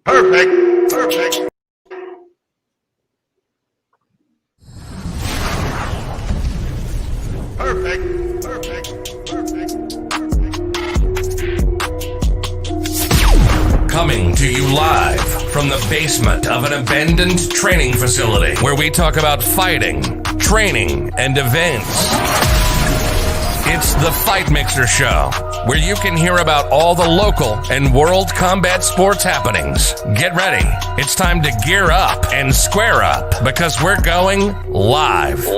Perfect. Perfect. Perfect. Perfect. Perfect. Coming to you live from the basement of an abandoned training facility where we talk about fighting, training, and events. It's the Fight Mixer Show, where you can hear about all the local and world combat sports happenings. Get ready. It's time to gear up and square up because we're going live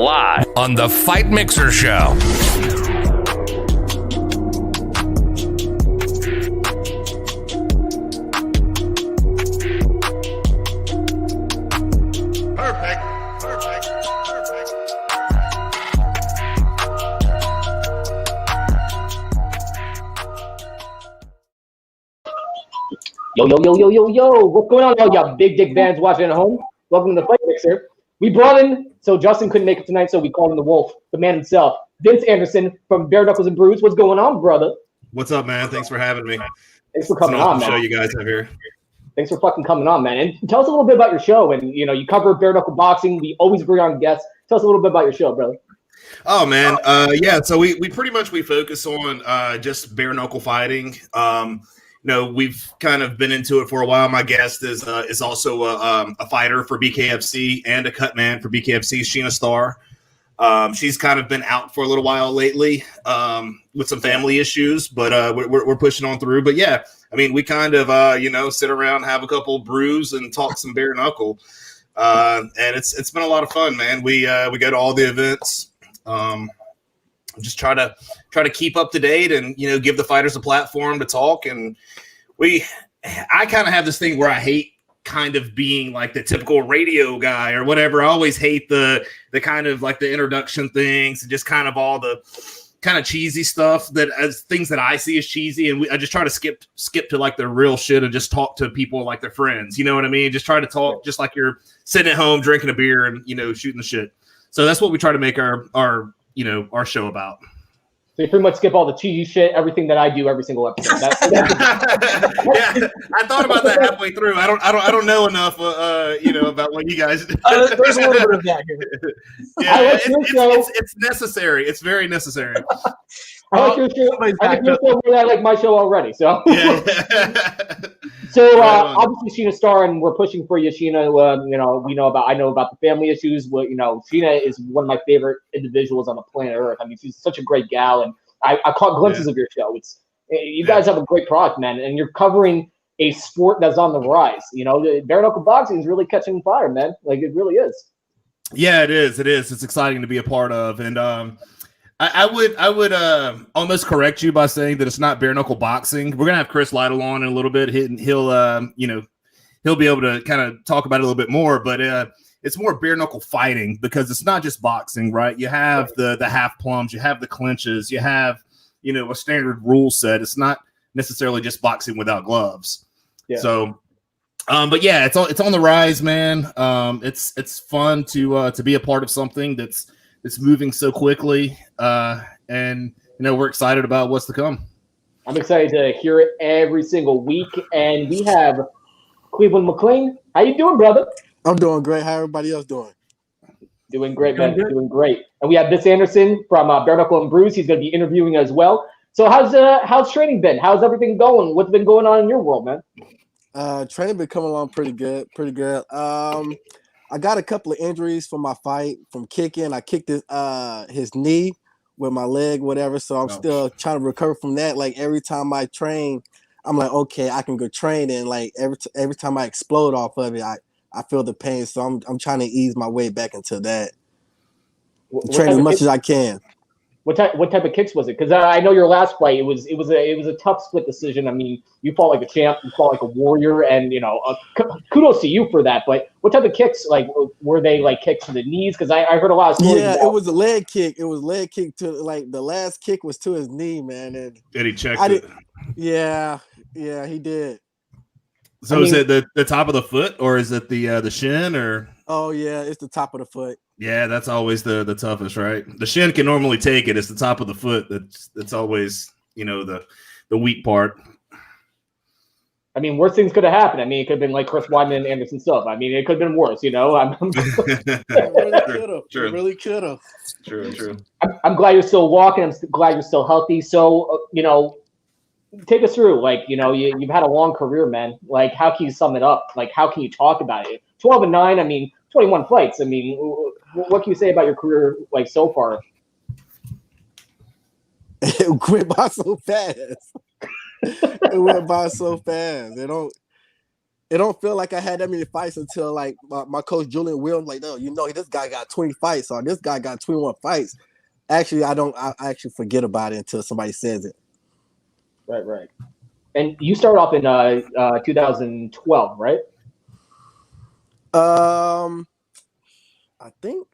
on the Fight Mixer Show. Yo, what's going on, all y'all big dick fans watching at home? Welcome to the Fight Mixer. We brought in, so Justin couldn't make it tonight, so we called him the Wolf, the man himself, Vince Anderson from Bare Knuckles and Brews. What's going on, brother? What's up, man? Thanks for having me. Thanks for coming on, man. Show you guys have here. Thanks for fucking coming on, man. And tell us a little bit about your show. And, you cover bare knuckle boxing. We always bring on guests. Tell us a little bit about your show, brother. Oh, man. Yeah, so we pretty much focus on just bare knuckle fighting. We've kind of been into it for a while. My guest is also a fighter for BKFC and a cut man for BKFC, Sheena Starr. She's kind of been out for a little while lately with some family issues, but we're pushing on through. But yeah, I mean, we kind of sit around, have a couple brews, and talk some bare knuckle, and it's been a lot of fun, man. We go to all the events. Just try to keep up to date and give the fighters a platform to talk. And I kind of have this thing where I hate kind of being like the typical radio guy or whatever. I always hate the kind of like the introduction things and just kind of all the kind of cheesy stuff that as things that I see as cheesy. And I just try to skip to like the real shit and just talk to people like their friends. You know what I mean? Just try to talk just like you're sitting at home drinking a beer and shooting the shit. So that's what we try to make our show about. So you pretty much skip all the cheesy shit, everything that I do every single episode. Yeah, I thought about that halfway through. I don't know enough, about what you guys do. There's a little bit of that here. Yeah, it's necessary. It's very necessary. I like your show. I like your show more than I like my show already. So, yeah. So obviously Sheena Starr, and we're pushing for you, Sheena. I know about the family issues. Well, Sheena is one of my favorite individuals on the planet Earth. I mean, she's such a great gal, and I caught glimpses of your show. You guys have a great product, man, and you're covering a sport that's on the rise. Bare knuckle boxing is really catching fire, man. Like it really is. Yeah, it is. It's exciting to be a part of, and I would almost correct you by saying that it's not bare knuckle boxing. We're gonna have Chris Lytle on in a little bit. He'll be able to kind of talk about it a little bit more. But it's more bare knuckle fighting because it's not just boxing, right? You have the half plums, you have the clinches, you have a standard rule set. It's not necessarily just boxing without gloves. Yeah. So, but yeah, it's on the rise, man. It's fun to be a part of something that's moving so quickly, and we're excited about what's to come. I'm excited to hear it every single week, and we have Cleveland Mclean. How you doing, brother? I'm doing great. How everybody else doing? Doing great, man. Doing great. And we have Vince Anderson from Bare Knuckle and Brews. He's going to be interviewing as well. So how's training been? How's everything going? What's been going on in your world, man? Training been coming along pretty good. I got a couple of injuries from my fight from kicking. I kicked his knee with my leg, whatever. So I'm still trying to recover from that. Like every time I train, I'm like, okay, I can go train. And like every time I explode off of it, I feel the pain. So I'm trying to ease my way back into that. Train as much as I can. What type of kicks was it? Because I know your last fight, it was a tough split decision. I mean, you fought like a champ, you fought like a warrior, and kudos to you for that. But what type of kicks? Like, were they like kicks to the knees? Because I heard a lot of stories. Yeah, it was a leg kick. It was leg kick to like the last kick was to his knee, man. And did he check it? Yeah, he did. So is it the top of the foot, or is it the shin, or? Oh yeah, it's the top of the foot. Yeah, that's always the toughest, right? The shin can normally take it. It's the top of the foot that's always the weak part. I mean, worse things could have happened. I mean, it could have been like Chris Weidman and Anderson Silva. I mean, it could have been worse, you know. Really could have. True. I'm glad you're still walking. I'm glad you're still healthy. So, take us through. Like, you've had a long career, man. Like, how can you sum it up? Like, how can you talk about it? 12-9. I mean, 21 fights. I mean, what can you say about your career, like, so far? It went by so fast. It went by so fast. It don't feel like I had that many fights until like my coach Julian Williams, like, no, this guy got 20 fights or this guy got 21 fights. Actually, I actually forget about it until somebody says it. Right. And you started off in 2012, right? I think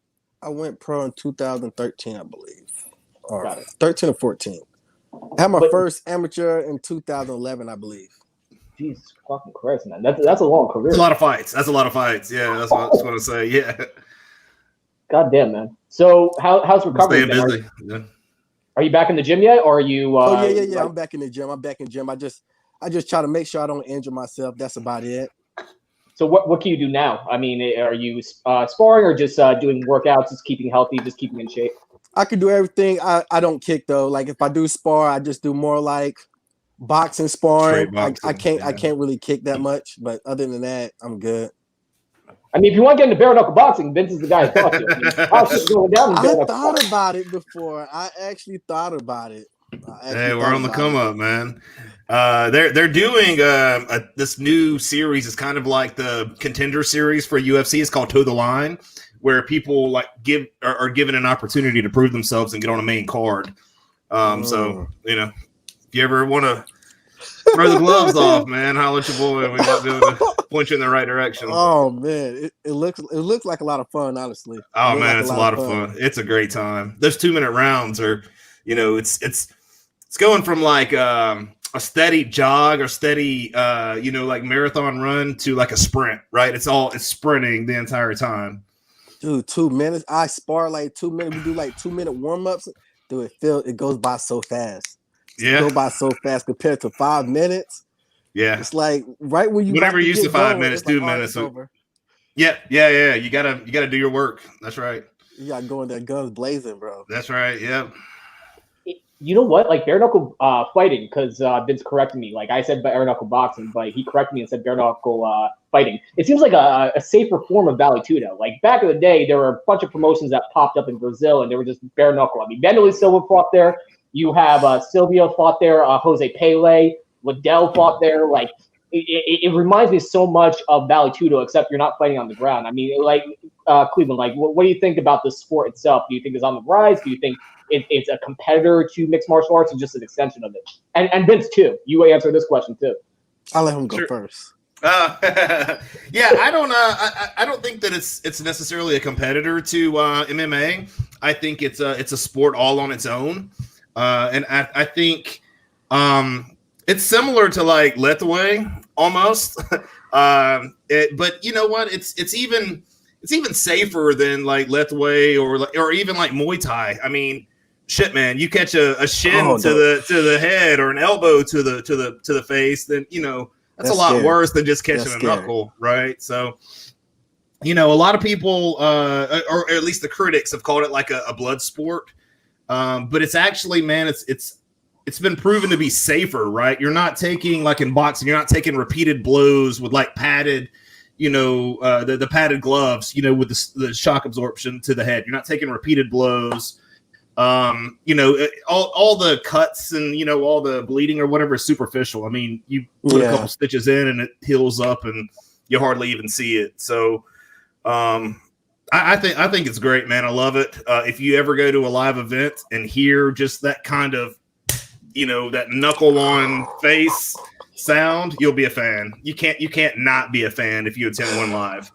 I went pro in 2013, I believe. Or 13 or 14. I had my first amateur in 2011, I believe. Jesus fucking Christ, man. That's a long career. That's a lot of fights. Yeah, that's what I was going to say. Yeah. God damn, man. So how's recovery? Staying busy. Yeah. Are you back in the gym yet, or are you? Yeah. I'm back in the gym. I just try to make sure I don't injure myself. That's about it. So what can you do now? I mean, are you sparring or just doing workouts, just keeping healthy, just keeping in shape? I can do everything. I don't kick though. Like if I do spar, I just do more like boxing sparring. I can't really kick that much, but other than that, I'm good. I mean, if you want to get into bare knuckle boxing, Vince is the guy to talk to. I thought about it before. I actually thought about it. Hey, we're on the come up, man. They're doing this new series. It's kind of like the Contender series for UFC. It's called Toe the Line, where people like are given an opportunity to prove themselves and get on a main card. So if you ever want to throw the gloves off, man, holler at your boy. We might be able to point you in the right direction. Oh man, it looks like a lot of fun, honestly. Oh man, it's a lot of fun. It's a great time. Those 2-minute rounds are, it's going from like a steady jog or steady, like marathon run to like a sprint, right? It's sprinting the entire time. Dude, 2 minutes. I spar like 2 minutes. We do like 2-minute warm-ups. Dude, it goes by so fast. Yeah. It goes by so fast compared to 5 minutes. Yeah. It's like right when you whenever you're used to 5 minutes, 2 like, minutes. Yeah. You gotta do your work. That's right. You gotta go in there guns blazing, bro. That's right. Yep. You know what? Like bare knuckle fighting, because Vince corrected me. Like I said bare knuckle boxing, but he corrected me and said bare knuckle fighting. It seems like a safer form of Vale Tudo. Like back in the day, there were a bunch of promotions that popped up in Brazil, and they were just bare knuckle. I mean, Vanderlei Silva fought there. You have Silvio fought there. Jose Pele, Liddell fought there. Like it reminds me so much of Vale Tudo, except you're not fighting on the ground. I mean, like Cleveland. Like, what do you think about the sport itself? Do you think it's on the rise? Do you think it's a competitor to mixed martial arts, or just an extension of it? And Vince too. You answer this question too. I'll let him go first. Yeah, I don't think that it's necessarily a competitor to MMA. I think it's a sport all on its own, and I think it's similar to like Lytle almost. But you know what? It's even safer than like Lytle or even like Muay Thai. I mean, shit, man, you catch a shin to the head or an elbow to the face, then that's a lot scary. Worse than just catching a knuckle, right? So, a lot of people, or at least the critics, have called it like a blood sport. But it's actually, man, it's been proven to be safer, right? You're not taking, like in boxing, you're not taking repeated blows with like padded, the padded gloves, with the shock absorption to the head. You're not taking repeated blows. All the cuts and all the bleeding or whatever is superficial. I mean, you put a couple stitches in and it heals up and you hardly even see it. So I think it's great, man. I love it. If you ever go to a live event and hear just that kind of that knuckle on face sound, you'll be a fan. You can't not be a fan if you attend one live.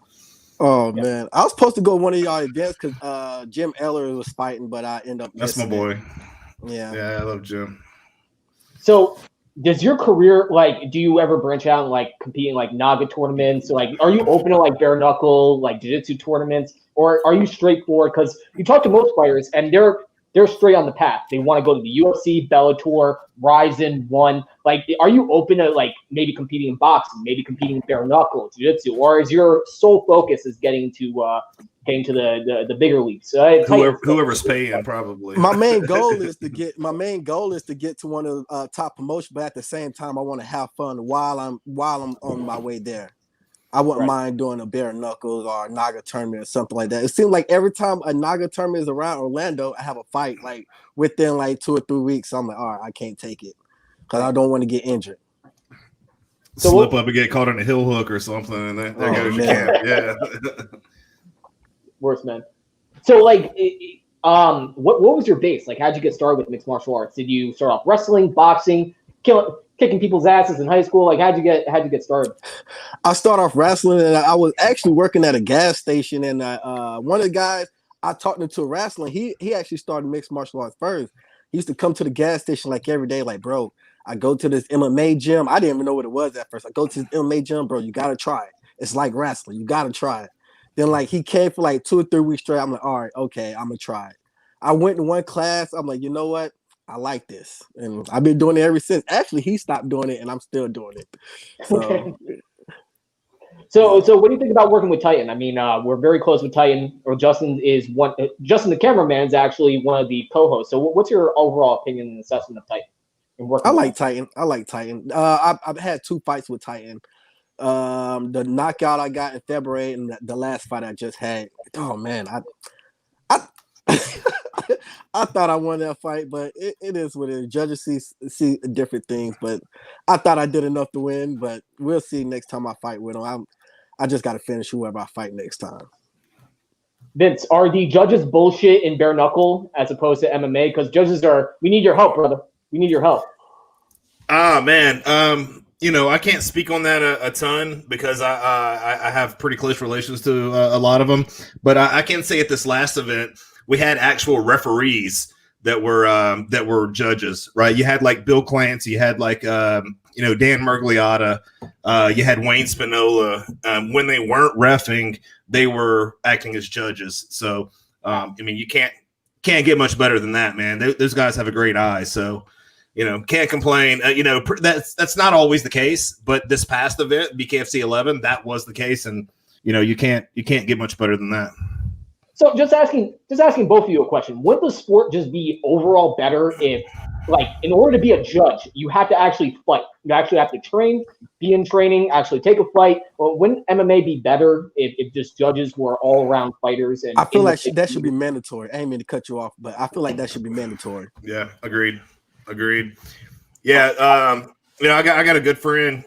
Oh man, I was supposed to go to one of y'all events because Jim Eller was fighting, but I end up. That's my boy. Yeah, I love Jim. So, does your career do you ever branch out and like compete in like Naga tournaments? So, like, are you open to like bare knuckle, like jiu-jitsu tournaments, or are you straightforward? Because you talk to most fighters and they're they're straight on the path. They want to go to the UFC, Bellator, Ryzen, One. Like, are you open to like maybe competing in boxing, maybe competing in bare knuckle, jiu-jitsu, or is your sole focus is getting to the bigger leagues? Whoever's paying, probably. My main goal is to get to one of the top promotions, but at the same time, I want to have fun while I'm on my way there. I wouldn't mind doing a bare knuckles or a Naga tournament or something like that. It seems like every time a Naga tournament is around Orlando, I have a fight like within like 2 or 3 weeks. So I'm like, all right, I can't take it because I don't want to get injured. Slip up and get caught in a heel hook or something, and there goes your camp. Yeah. Worse, man. So like, what was your base? Like, how'd you get started with mixed martial arts? Did you start off wrestling, boxing, kicking people's asses in high school? Like, how'd you get started? I started off wrestling, and I was actually working at a gas station, and one of the guys I talked to wrestling, he actually started mixed martial arts first. He used to come to the gas station like every day, like, bro, I go to this MMA gym. I didn't even know what it was at first. I go to this MMA gym, bro, you gotta try it. It's like wrestling, you gotta try it. Then like he came for like 2 or 3 weeks straight. I'm like, all right, okay, I'm gonna try it. I went to one class. I'm like, you know what? I like this, and I've been doing it ever since. Actually, he stopped doing it, and I'm still doing it. So, so what do you think about working with Titan? I mean, we're very close with Titan. Or Justin, the cameraman, is actually one of the co-hosts. So, what's your overall opinion and assessment of Titan? I like Titan. I've had 2 fights with Titan. The knockout I got in February, and the last fight I just had. Oh man, I I thought I won that fight, but it is what it is. Judges see different things, but I thought I did enough to win. But we'll see next time I fight with him. I just got to finish whoever I fight next time. Vince, are the judges bullshit in bare knuckle as opposed to MMA? Because judges we need your help, brother. We need your help. Man. I can't speak on that a ton because I have pretty close relations to a lot of them. But I can say at this last event, we had actual referees that were judges, right? You had like Bill Clancy, you had like Dan Mergliotta, you had Wayne Spinola. When they weren't reffing, they were acting as judges. So you can't get much better than that, man. Those guys have a great eye. So can't complain. That's not always the case, but this past event, BKFC 11, that was the case, and you can't get much better than that. So just asking both of you a question. Would the sport just be overall better if, like, in order to be a judge, you have to actually fight? You actually have to train, be in training, actually take a fight? Or wouldn't MMA be better if just judges were all-around fighters? And I feel like that should be mandatory. I ain't mean to cut you off, but I feel like that should be mandatory. Yeah, agreed. Yeah, I got a good friend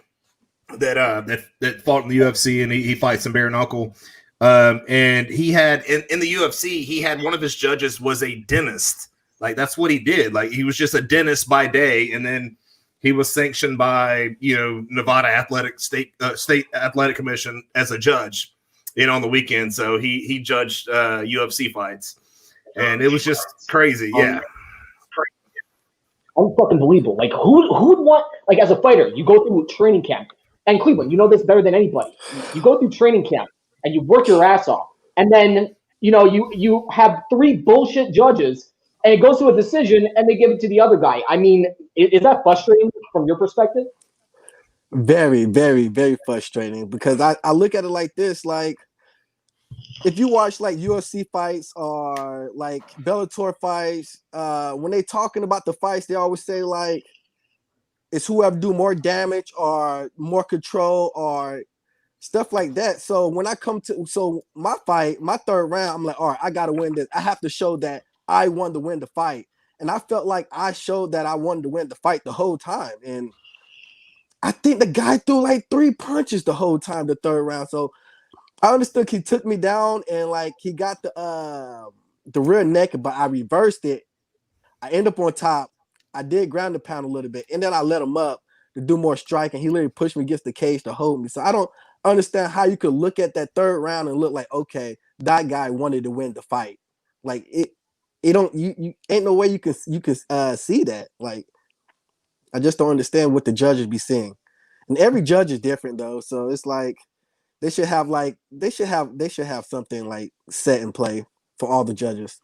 that fought in the UFC, and he fights in bare knuckle. And he had in the UFC, he had one of his judges was a dentist. Like, that's what he did. Like, he was just a dentist by day, and then he was sanctioned by Nevada State Athletic Commission as a judge, on the weekend. So he judged UFC fights, and it was just crazy. Yeah. Unfucking-believable. Like, who would want, like, as a fighter, you go through training camp, and Cleveland, you know this better than anybody. You go through training camp, and you work your ass off, and then you have 3 bullshit judges, and it goes to a decision, and they give it to the other guy. I mean, is that frustrating from your perspective? Very, very, very frustrating, because I look at it like this, like, if you watch like UFC fights or like Bellator fights, when they talking about the fights, they always say like it's whoever do more damage or more control or stuff like that. So when I come to my fight, my 3rd round, I'm like, all right, I gotta win this. I have to show that I won to win the fight. And I felt like I showed that I wanted to win the fight the whole time. And I think the guy threw like 3 punches the whole time, the 3rd round. So I understood he took me down and like he got the rear naked, but I reversed it. I end up on top. I did ground the pound a little bit, and then I let him up to do more striking. He literally pushed me against the cage to hold me. So I don't understand how you could look at that 3rd round and look like, okay, that guy wanted to win the fight. Like it don't you ain't no way you can see that. Like, I just don't understand what the judges be seeing. And every judge is different though, so it's like they should have something like set in play for all the judges.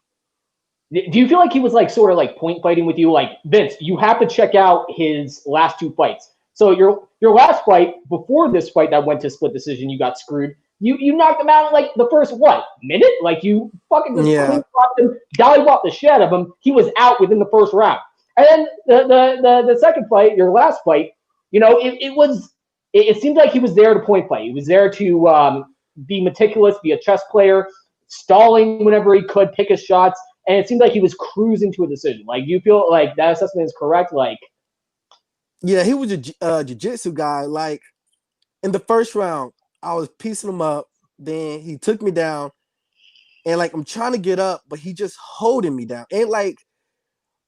Do you feel like he was like sort of like point fighting with you? Like, Vince, you have to check out his last two fights. So your last fight before this fight that went to split decision, you got screwed. You knocked him out in like the first minute? Like you fucking just clean flopped him, dollywopped the shit out of him. He was out within the first round. And then the second fight, your last fight, it seemed like he was there to point fight. He was there to be meticulous, be a chess player, stalling whenever he could, pick his shots. And it seemed like he was cruising to a decision. Like, do you feel like that assessment is correct? Like, yeah, he was a jiu-jitsu guy. Like, in the first round, I was piecing him up. Then he took me down. And, like, I'm trying to get up, but he just holding me down. And, like,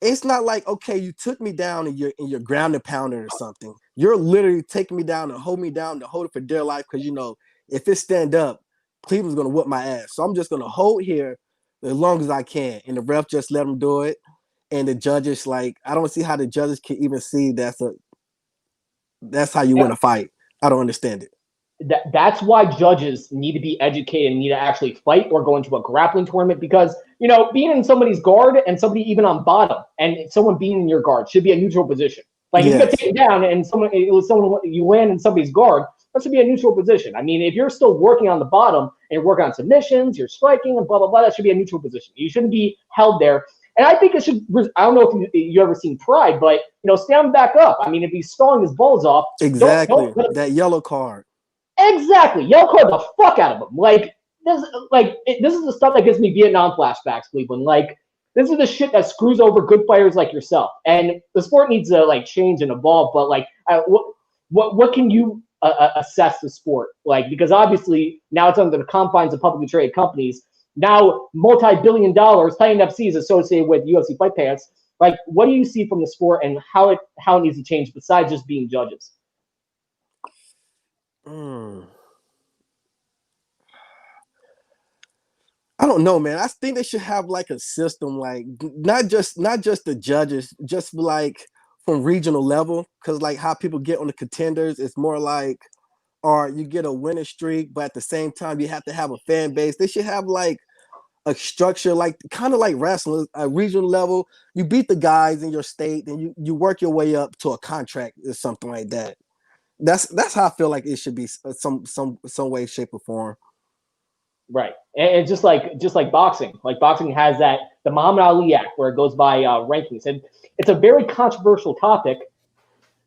it's not like, okay, you took me down and you're ground and pounded or something. You're literally taking me down and hold me down to hold it for dear life because, if it stand up, Cleveland's going to whoop my ass. So I'm just going to hold here as long as I can. And the ref just let him do it. And the judges, like, I don't see how the judges can even see that's how you win a fight. I don't understand it. That's why judges need to be educated and need to actually fight or go into a grappling tournament because, being in somebody's guard and somebody even on bottom and someone being in your guard should be a neutral position. Like, if you get taken down and someone you land in somebody's guard, that should be a neutral position. I mean, if you're still working on the bottom and you're working on submissions, you're striking and blah, blah, blah, that should be a neutral position. You shouldn't be held there. And I think it should, I don't know if you ever seen Pride, but, stand back up. I mean, if he's stalling his balls off. Exactly. That yellow card. Exactly. Yellow card the fuck out of him. Like, this is the stuff that gives me Vietnam flashbacks, Cleveland. Like, this is the shit that screws over good fighters like yourself. And the sport needs to, like, change and evolve. But, like, what can you assess the sport? Like, because obviously now it's under the confines of publicly traded companies. Now, multi-billion dollars, Titan FC is associated with UFC Fight Pass. Like, what do you see from the sport and how it needs to change besides just being judges? I don't know, man. I think they should have like a system, like not just the judges, just like from regional level, because like how people get on the contenders, it's more like, or you get a winning streak, but at the same time you have to have a fan base. They should have like a structure, like kind of like wrestling, a regional level. You beat the guys in your state, and you work your way up to a contract or something like that. That's how I feel like it should be, some way, shape, or form. Right, and just like boxing, has the Muhammad Ali Act where it goes by rankings, and it's a very controversial topic,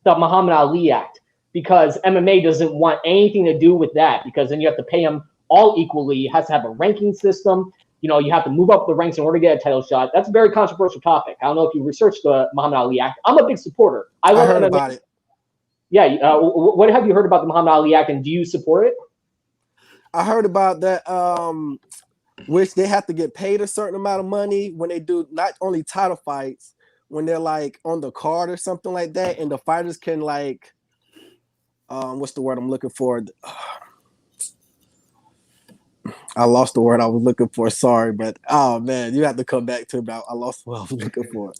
the Muhammad Ali Act, because MMA doesn't want anything to do with that, because then you have to pay them all equally. It has to have a ranking system. You have to move up the ranks in order to get a title shot. That's a very controversial topic. I don't know if you researched the Muhammad Ali Act. I'm a big supporter. I heard MMA. About it. Yeah, what have you heard about the Muhammad Ali Act, and do you support it? I heard about that, which they have to get paid a certain amount of money when they do not only title fights, when they're like on the card or something like that, and the fighters can like, what's the word I'm looking for? I lost the word I was looking for. Sorry, but oh man, you have to come back to me. I lost what I was looking for.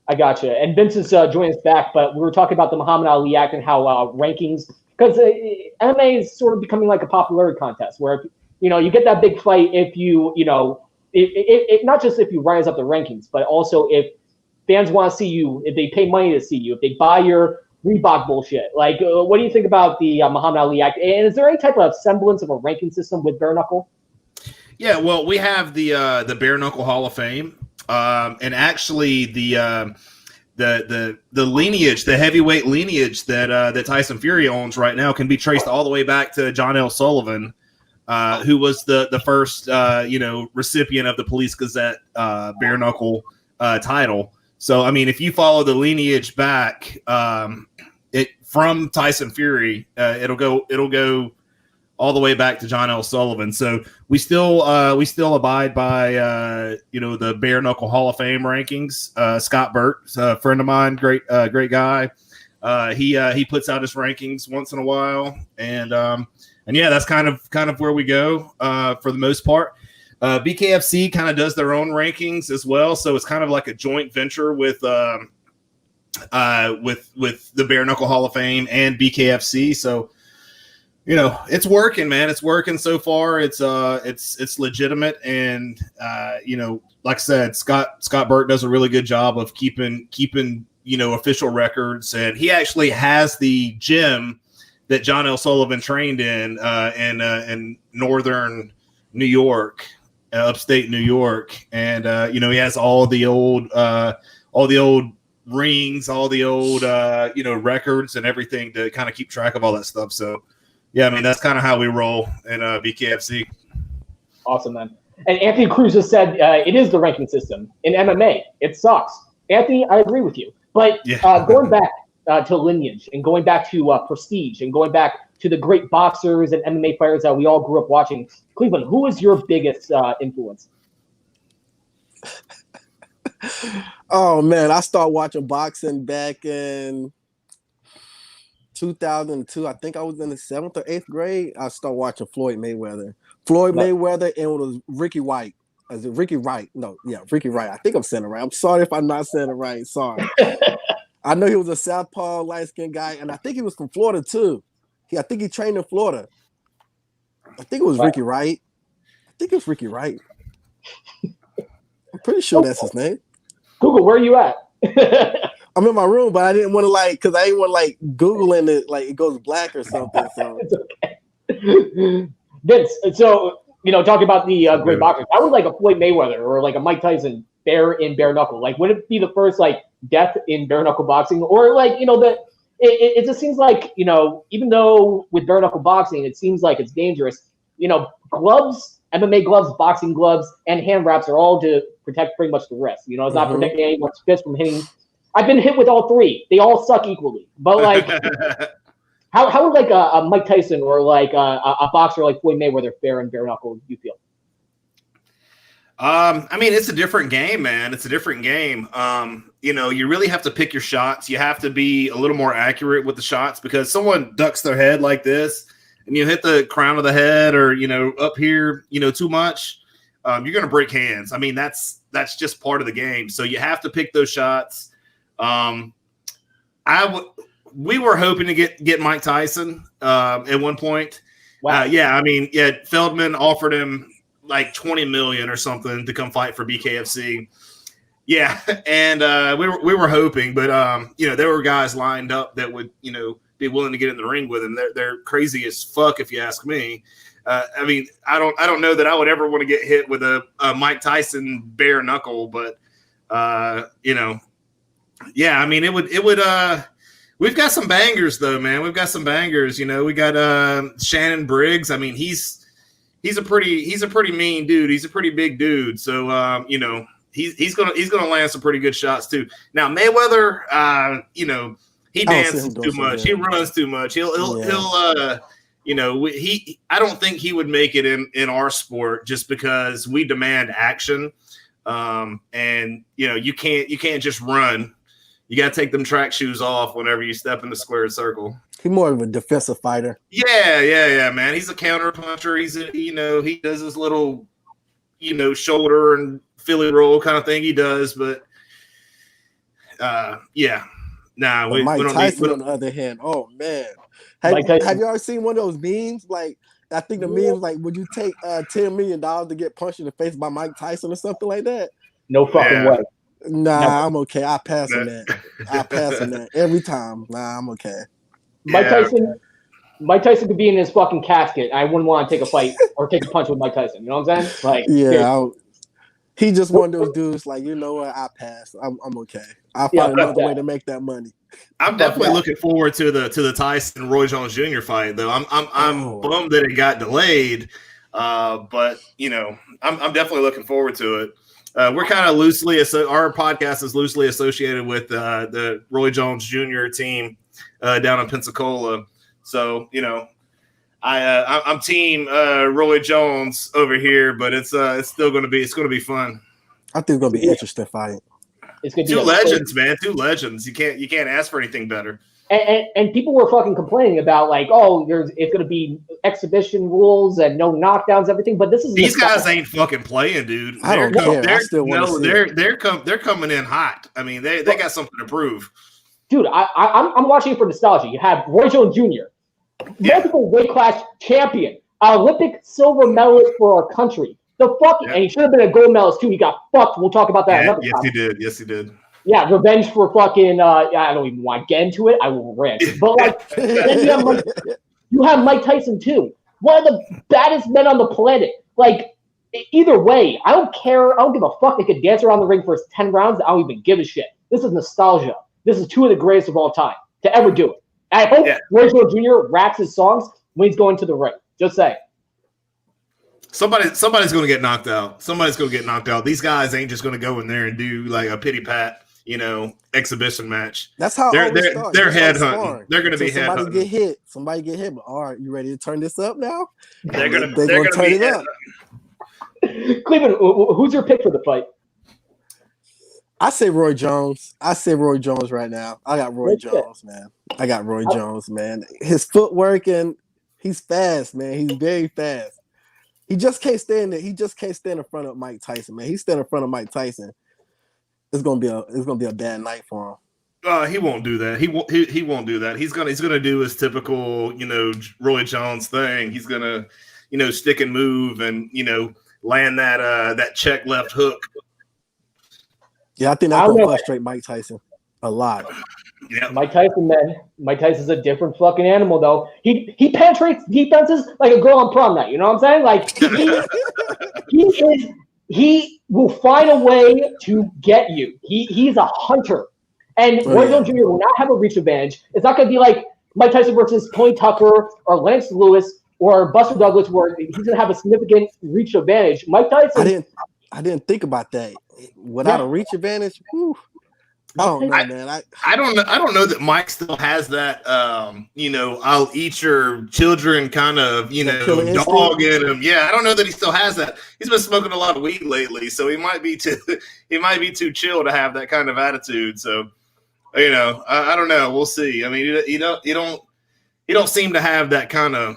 I got you. And Vince is joining us back, but we were talking about the Muhammad Ali Act and how rankings, because MMA is sort of becoming like a popularity contest where, you get that big fight if it not just if you rise up the rankings, but also if fans want to see you, if they pay money to see you, if they buy your Reebok bullshit. Like, what do you think about the Muhammad Ali Act? And is there any type of semblance of a ranking system with bare knuckle? Yeah, well, we have the Bare Knuckle Hall of Fame. And actually, the lineage, the heavyweight lineage that Tyson Fury owns right now, can be traced all the way back to John L. Sullivan, who was the first recipient of the Police Gazette bare knuckle title. So, I mean, if you follow the lineage back, it from Tyson Fury, it'll go all the way back to John L. Sullivan. So we still abide by the Bare Knuckle Hall of Fame rankings. Scott Burt, a friend of mine, great guy. He puts out his rankings once in a while, and yeah, that's kind of where we go for the most part. BKFC kind of does their own rankings as well, so it's kind of like a joint venture with the Bare Knuckle Hall of Fame and BKFC. So It's working, man. It's working so far. It's legitimate, and like I said, Scott Burt does a really good job of keeping official records, and he actually has the gym that John L. Sullivan trained in northern New York, upstate New York, and he has all the old rings, all the old records and everything to kind of keep track of all that stuff. So yeah, I mean that's kind of how we roll in BKFC. Awesome, man. And Anthony Cruz has said it is the ranking system in MMA. It sucks. Anthony, I agree with you. But going back to lineage and going back to prestige and going back to the great boxers and MMA fighters that we all grew up watching, Cleveland, who is your biggest influence? Oh, man, I started watching boxing back in 2002. I think I was in the 7th or 8th grade. I started watching Floyd Mayweather. Mayweather, and it was Ricky White. Is it Ricky Wright? No, yeah, Ricky Wright. I think I'm saying it right. I'm sorry if I'm not saying it right. Sorry. I know he was a southpaw, light-skinned guy, and I think he was from Florida, too. I think he trained in Florida. I think it was Ricky Wright. I'm pretty sure that's his name. Google, where are you at? I'm in my room, but I didn't want to because I didn't want to Googling it like it goes black or something. So it's okay. Vince, so talking about the great boxers, I would like a Floyd Mayweather or like a Mike Tyson bare knuckle. Like, would it be the first death in bare knuckle boxing, or it just seems like even though with bare knuckle boxing it seems like it's dangerous. Gloves, MMA gloves, boxing gloves, and hand wraps are all to protect pretty much the wrist. It's not protecting anyone's fist from hitting. I've been hit with all three. They all suck equally. But how would a Mike Tyson or a boxer like Floyd Mayweather fare in bare knuckle? Do you feel? I mean, it's a different game, man. It's a different game. You really have to pick your shots. You have to be a little more accurate with the shots because someone ducks their head like this and you hit the crown of the head or, up here, too much, you're going to break hands. I mean, that's just part of the game. So you have to pick those shots. We were hoping to get Mike Tyson at one point. Wow. Feldman offered him like $20 million or something to come fight for BKFC. Yeah, and we were hoping, but there were guys lined up that would be willing to get in the ring with him. They're crazy as fuck if you ask me. I mean, I don't know that I would ever want to get hit with a Mike Tyson bare knuckle, but yeah, I mean it would. We've got some bangers though, man. We've got some bangers. We got Shannon Briggs. I mean, he's a pretty mean dude. He's a pretty big dude. So he's gonna land some pretty good shots too. Now Mayweather, he dances too much. He runs too much. He'll I don't think he would make it in our sport just because we demand action. And you can't just run. You got to take them track shoes off whenever you step in the squared circle. He's more of a defensive fighter. Yeah, man. He's a counter puncher. He does his little, shoulder and Philly roll kind of thing he does. But, yeah. Nah, we don't Tyson, need, on the other hand, oh, man. Have you ever seen one of those memes? I think the memes, would you take $10 million to get punched in the face by Mike Tyson or something like that? No fucking way. Nah, I'm okay. I pass on that. Every time. Nah, I'm okay. Mike Tyson could be in his fucking casket. I wouldn't want to take a fight or take a punch with Mike Tyson. You know what I'm saying? He just one of those dudes. You know what? I pass. I'm okay. I'll find another way to make that money. I'm definitely looking forward to the Tyson Roy Jones Jr. fight, though. I'm bummed that it got delayed, but I'm definitely looking forward to it. We're kind of our podcast is loosely associated with the Roy Jones Jr. team down in Pensacola. So, I'm team Roy Jones over here, but it's still going to be fun. I think it's going to be an interesting fight. It's going to be two legends, man. Two legends. You can't ask for anything better. And people were fucking complaining about it's going to be exhibition rules and no knockdowns, everything. But these guys ain't fucking playing, dude. I don't care. They're coming in hot. I mean, they got something to prove. Dude, I'm watching it for nostalgia. You have Roy Jones Jr., multiple weight class champion, Olympic silver medalist for our country. The fucking and he should have been a gold medalist too. He got fucked. We'll talk about that another time. He did. Yes, he did. Yeah, revenge for fucking. I don't even want to get into it. I will rant. But like, then you have Mike Tyson too, one of the baddest men on the planet. Like, either way, I don't care. I don't give a fuck. They could dance around the ring for 10 rounds. I don't even give a shit. This is nostalgia. This is two of the greatest of all time to ever do it. I hope Roy Jones Jr. raps his songs when he's going to the ring. Just say. Somebody's going to get knocked out. Somebody's going to get knocked out. These guys ain't just going to go in there and do like a pity pat, exhibition match. That's how they're head hunting. They're going to be head hunting. Somebody get hit. But, all right, you ready to turn this up now? They're going to turn it up. Cleveland, who's your pick for the fight? I say Roy Jones. Right now. I got Roy Jones, man. I got Roy Jones, man. His footwork and he's fast, man. He's very fast. He just can't stand it. He just can't stand in front of Mike Tyson, man. He stand in front of Mike Tyson. It's gonna be a bad night for him. He won't do that. He won't do that. He's gonna do his typical, Roy Jones thing. He's gonna, stick and move and land that check left hook. Yeah, I think that's gonna frustrate Mike Tyson a lot. Yeah. Mike Tyson, man. Mike Tyson's a different fucking animal, though. He penetrates defenses like a girl on prom night. You know what I'm saying? Like he will find a way to get you. He's a hunter, and Roy Jones Jr. will not have a reach advantage. It's not going to be like Mike Tyson versus Tony Tucker or Lance Lewis or Buster Douglas, where he's going to have a significant reach advantage. Mike Tyson. I didn't think about that. Without a reach advantage, whew. I don't know, man. I don't know that Mike still has that. I'll eat your children kind of dog in him. Yeah, I don't know that he still has that. He's been smoking a lot of weed lately, so he might be too chill to have that kind of attitude. So, I don't know. We'll see. I mean, you don't seem to have that kind of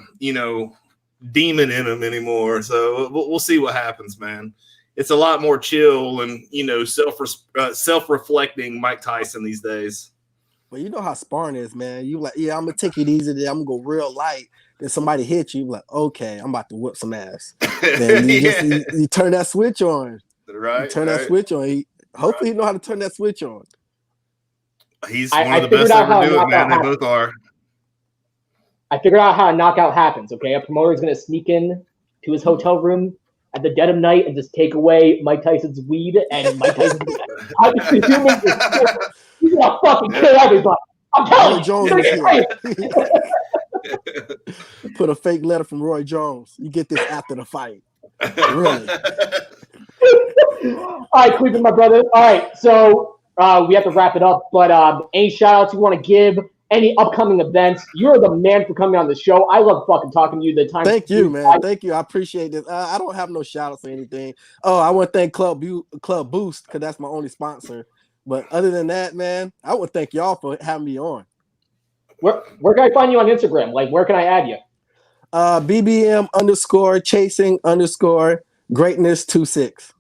demon in him anymore. So we'll see what happens, man. It's a lot more chill and self-reflecting Mike Tyson these days. Well, you know how sparring is, man. You like, I'm gonna take it easy. Then I'm gonna go real light. Then somebody hits you, like, okay, I'm about to whip some ass. Then you turn that switch on. Right. You turn that switch on. Hopefully, he know how to turn that switch on. He's one of the best ever do it, man. They both are. I figured out how a knockout happens. Okay, a promoter is gonna sneak in to his hotel room at the dead of night and just take away Mike Tyson's weed, and Mike Tyson he's gonna fucking kill everybody. I'm telling you. Put a fake letter from Roy Jones. You get this after the fight. Really? All right, Cleveland, my brother. All right, so we have to wrap it up, but any shout outs you want to give? Any upcoming events? You're the man for coming on the show. I love fucking talking to you. Thank you, man. Thank you. I appreciate this. I don't have no shout outs or anything. Oh, I want to thank Club Boost because that's my only sponsor. But other than that, man, I would thank y'all for having me on. Where can I find you on Instagram? Like, where can I add you? BBM_chasing_greatness26.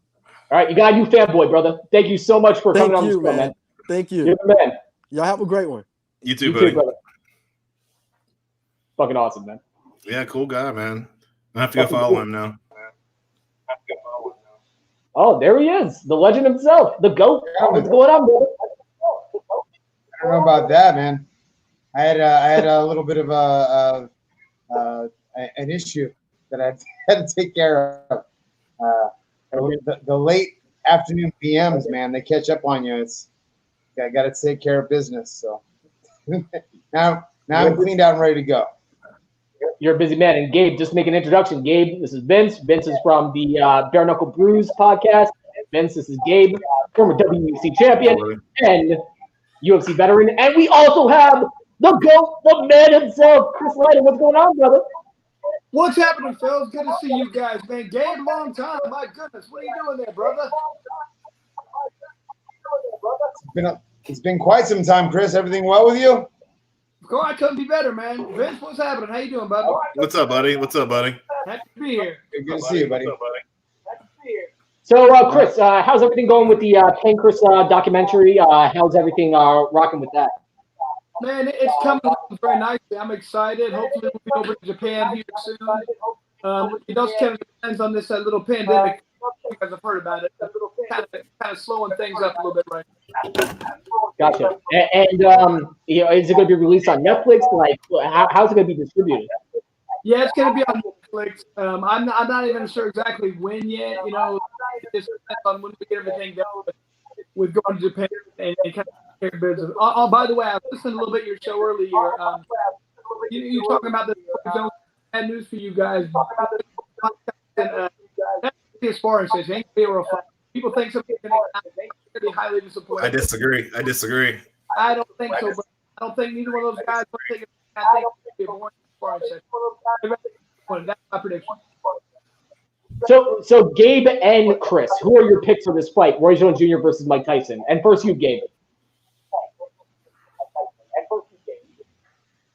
All right, you got a new fanboy, brother. Thank you so much for coming on the show, man. Thank you. You're the man. Y'all have a great one. You too, buddy. Brother. Fucking awesome, man. Yeah, cool guy, man. I have to go follow him now. Oh, there he is. The legend himself. The GOAT. What's going on, brother? I don't know about that, man. I had a little bit of an issue that I had to take care of. The late afternoon PMs, man, they catch up on you. I got to take care of business. So now I'm cleaned out and ready to go. You're a busy man. And Gabe, just make an introduction. Gabe, this is Vince. Vince is from the Bare Knuckle Brews podcast. Vince, this is Gabe, former WEC champion and UFC veteran. And we also have the GOAT, the man himself, Chris Lytle. What's going on, brother? What's happening, fellas? Good to see you guys, man. Gabe, long time. My goodness, what are you doing there, brother? It's been quite some time, Chris. Everything well with you? I couldn't be better, man. Vince, what's happening? How you doing, buddy? What's up, buddy? Happy to be here. Good to see you, buddy. So, Chris, how's everything going with the Ken Chris documentary? How's everything rocking with that? Man, it's coming along very nicely. I'm excited. Hopefully, we'll be over to Japan here soon. It does kind of depends on this little pandemic. You guys have heard about it. Kind of slowing things up a little bit right now. Gotcha. And you know, is it going to be released on Netflix? Like, how's it going to be distributed? Yeah, it's going to be on Netflix. I'm not even sure exactly when yet. You know, it just depends on when we get everything done with going to Japan and kind of take care of business. Oh, by the way, I listened a little bit to your show earlier. You talking about this bad news for you guys. That's a sparring session. Ain't be able to fight. People think something's going to be highly disappointed. I disagree. I don't think so, but I don't think neither one of those guys. I think it'll be a boring sparring session. That's my prediction. So Gabe and Chris, who are your picks for this fight? Roy Jones Jr. versus Mike Tyson. And first, you, Gabe.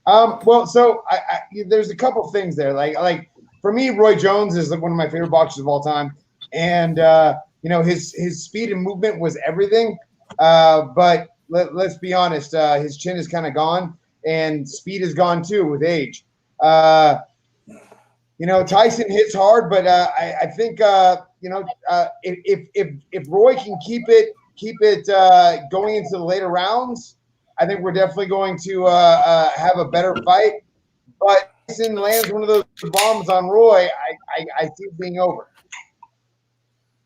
Well, so there's a couple things there. Like for me, Roy Jones is one of my favorite boxers of all time, and you know, his speed and movement was everything. But let's be honest, his chin is kind of gone, and speed is gone too with age. You know, Tyson hits hard, but I think you know, if Roy can keep it going into the later rounds, I think we're definitely going to have a better fight. But Tyson lands one of those bombs on Roy, I see it being over.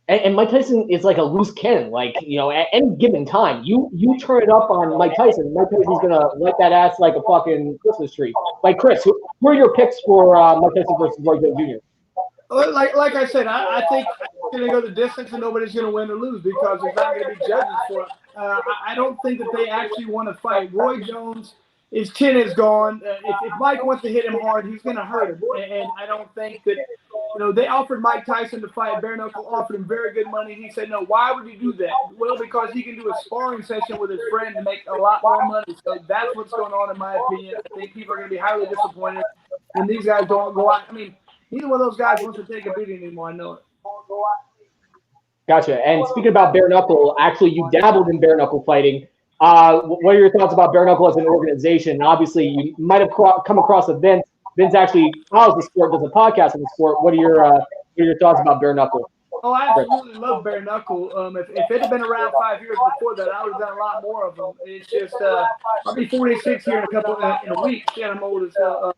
And Mike Tyson is like a loose cannon. Like, you know, at any given time, you turn it up on Mike Tyson Tyson's gonna light that ass like a fucking Christmas tree. Like, Chris, who are your picks for Mike Tyson versus Roy Jones Jr.? Like I said, I think it's going to go the distance and nobody's going to win or lose because there's not going to be judges for it. I don't think that they actually want to fight. Roy Jones, his chin is gone. If Mike wants to hit him hard, he's going to hurt him. And I don't think that, you know, they offered Mike Tyson to fight. Bare Knuckle offered him very good money. He said, no, why would he do that? Well, because he can do a sparring session with his friend to make a lot more money. So that's what's going on, in my opinion. I think people are going to be highly disappointed when these guys don't go out. I mean, neither one of those guys wants to take a beating anymore. I know it. Gotcha. And speaking about bare knuckle, actually, you dabbled in bare knuckle fighting. What are your thoughts about bare knuckle as an organization? Obviously, you might have come across a Vince. Vince actually follows the sport, does a podcast on the sport. What are your thoughts about bare knuckle? Oh, I absolutely love bare knuckle. If it had been around 5 years before that, I would have done a lot more of them. It's just I'll be 46 here in a week. Yeah, I'm old as hell.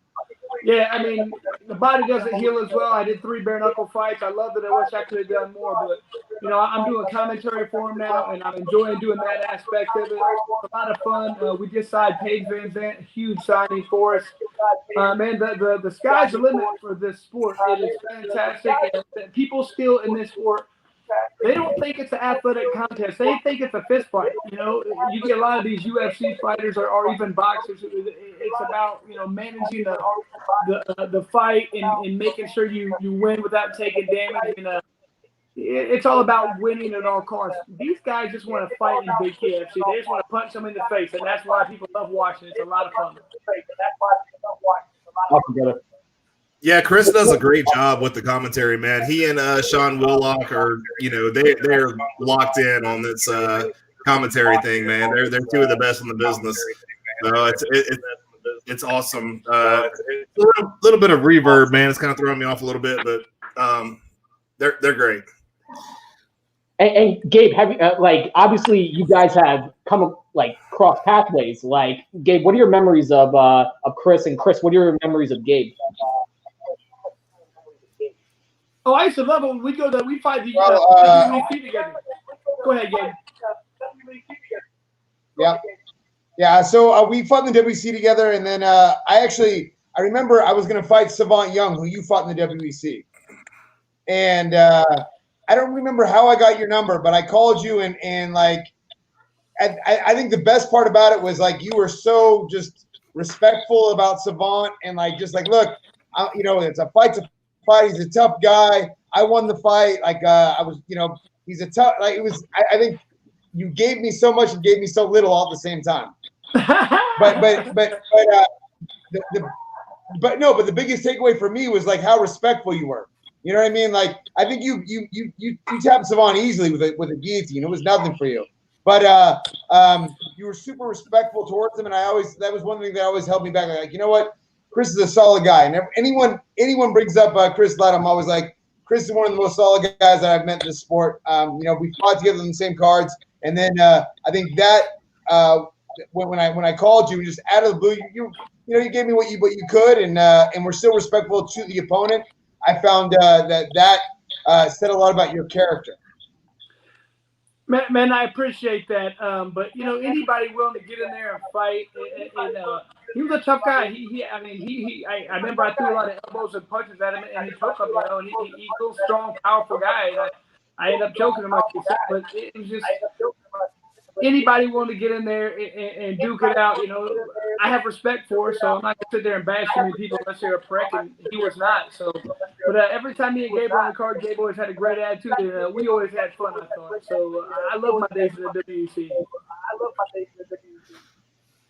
Yeah, I mean, the body doesn't heal as well. I did 3 bare knuckle fights. I loved it. I wish I could have done more, but you know, I'm doing commentary for him now, and I'm enjoying doing that aspect of it. It's a lot of fun. We just signed Paige Van Zandt, huge signing for us. Man, the sky's the limit for this sport. It is fantastic. And people still in this sport, they don't think it's an athletic contest. They think it's a fist fight. You know, you get a lot of these UFC fighters or even boxers. It's about, you know, managing the fight and making sure you win without taking damage. And it's all about winning at all costs. These guys just want to fight in big KFC. They just want to punch them in the face, and that's why people love watching. It's a lot of fun. Yeah, Chris does a great job with the commentary, man. He and Sean Willock are, you know, they're locked in on this commentary thing, man. They're 2 of the best in the business. So it's awesome. A little bit of reverb, man. It's kind of throwing me off a little bit, but they're great. And Gabe, have you obviously you guys have come cross pathways. Like, Gabe, what are your memories of Chris? And Chris, what are your memories of Gabe? Oh, I used to love it when we fight the WWC together. Go ahead, Gabe. Yeah. So we fought in the WC together, and then I remember I was going to fight Savant Young, who you fought in the WC, and I don't remember how I got your number, but I called you, and like, I think the best part about it was like you were so just respectful about Savant, and like just like, look, you know, it's a fight to fight. He's a tough guy. I won the fight. Like I was, you know, he's a tough. Like it was. I think you gave me so much and gave me so little all at the same time. But the biggest takeaway for me was like how respectful you were. You know what I mean? Like I think you tapped Savant easily with a guillotine. It was nothing for you. But you were super respectful towards him, and that was one thing that always held me back. Like, you know what, Chris is a solid guy. And anyone brings up Chris Lytle, I'm always like, Chris is one of the most solid guys that I've met in this sport. We fought together on the same cards, and then I think that when I called you, just out of the blue, you gave me what you could, and we're still respectful to the opponent. I found that said a lot about your character. Man, I appreciate that. But anybody willing to get in there and fight, and he was a tough guy. I remember I threw a lot of elbows and punches at him, and he took them. And he's a little strong, powerful guy. And I ended up choking him, like you said. But it was just anybody willing to get in there and duke it out. I have respect for it, so I'm not gonna sit there and bash too many people unless they're a prick, and he was not. So, but every time me and Gabe were on the card, Gabe always had a great attitude, and we always had fun. I thought so. I love my days in the WC.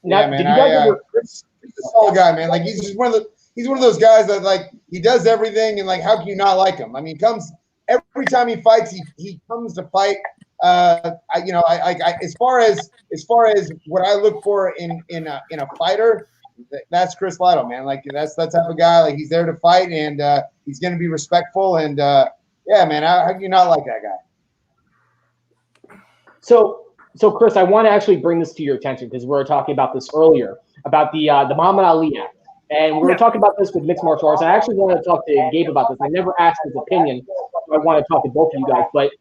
Yeah, man. He's a solid guy, man. Like he's one of those guys that like he does everything, and like how can you not like him? I mean, every time he fights, he comes to fight. As far as what I look for in a fighter, that's Chris Lytle, man. Like that's that type of guy. Like he's there to fight, and he's going to be respectful. And yeah, man, how can you not like that guy? So Chris, I want to actually bring this to your attention because we were talking about this earlier about the Muhammad Ali Act, and we were talking about this with mixed martial arts. I actually wanted to talk to Gabe about this. I never asked his opinion. So I want to talk to both of you guys, but.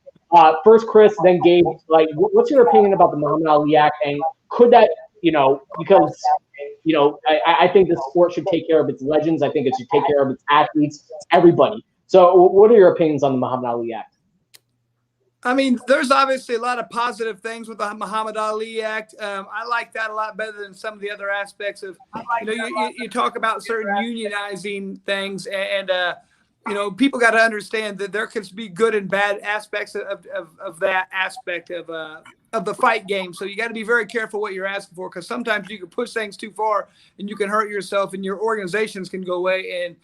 First Chris, then Gabe, like, what's your opinion about the Muhammad Ali Act, and could that, because, I think the sport should take care of its legends. I think it should take care of its athletes, everybody. So what are your opinions on the Muhammad Ali Act? I mean, there's obviously a lot of positive things with the Muhammad Ali Act. I like that a lot better than some of the other aspects of, you talk about certain unionizing things and people got to understand that there can be good and bad aspects of that aspect of the fight game. So you got to be very careful what you're asking for, because sometimes you can push things too far and you can hurt yourself, and your organizations can go away. And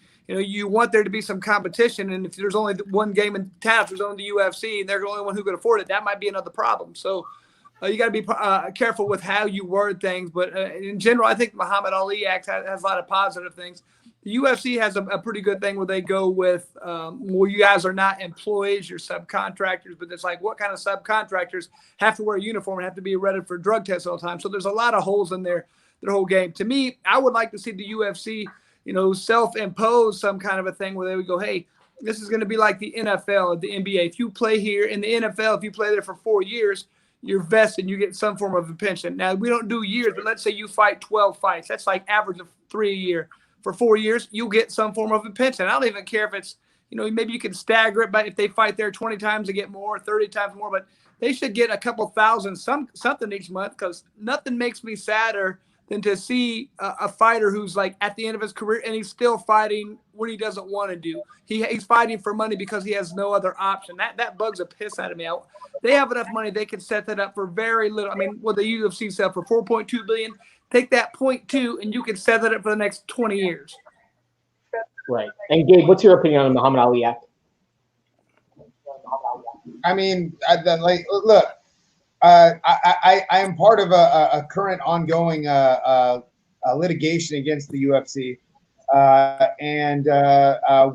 you want there to be some competition. And if there's only one game in town, if there's only the UFC and they're the only one who can afford it, that might be another problem. So you got to be careful with how you word things. But in general, I think the Muhammad Ali Act has a lot of positive things. The UFC has a pretty good thing where they go with well, you guys are not employees, you're subcontractors, but it's like, what kind of subcontractors have to wear a uniform and have to be ready for drug tests all the time? So there's a lot of holes in their whole game. To me, I would like to see the UFC, self-impose some kind of a thing where they would go, hey, this is going to be like the NFL, the NBA. If you play here in the NFL, if you play there for 4 years, you're vested and you get some form of a pension. Now, we don't do years, but let's say you fight 12 fights. That's like average of 3 a year. For 4 years, you'll get some form of a pension. I don't even care if it's, maybe you can stagger it, but if they fight there 20 times, they get more, 30 times more, but they should get a couple thousand, something each month, because nothing makes me sadder than to see a fighter who's like at the end of his career and he's still fighting what he doesn't want to do. He's fighting for money because he has no other option. That bugs a piss out of me. They have enough money, they can set that up for very little. I mean, what the UFC sell for $4.2 billion. Take that 0.2 and you can set that up for the next 20 years. Right. And Gabe, what's your opinion on the Muhammad Ali Act? I mean, look, I am part of a current ongoing litigation against the UFC. And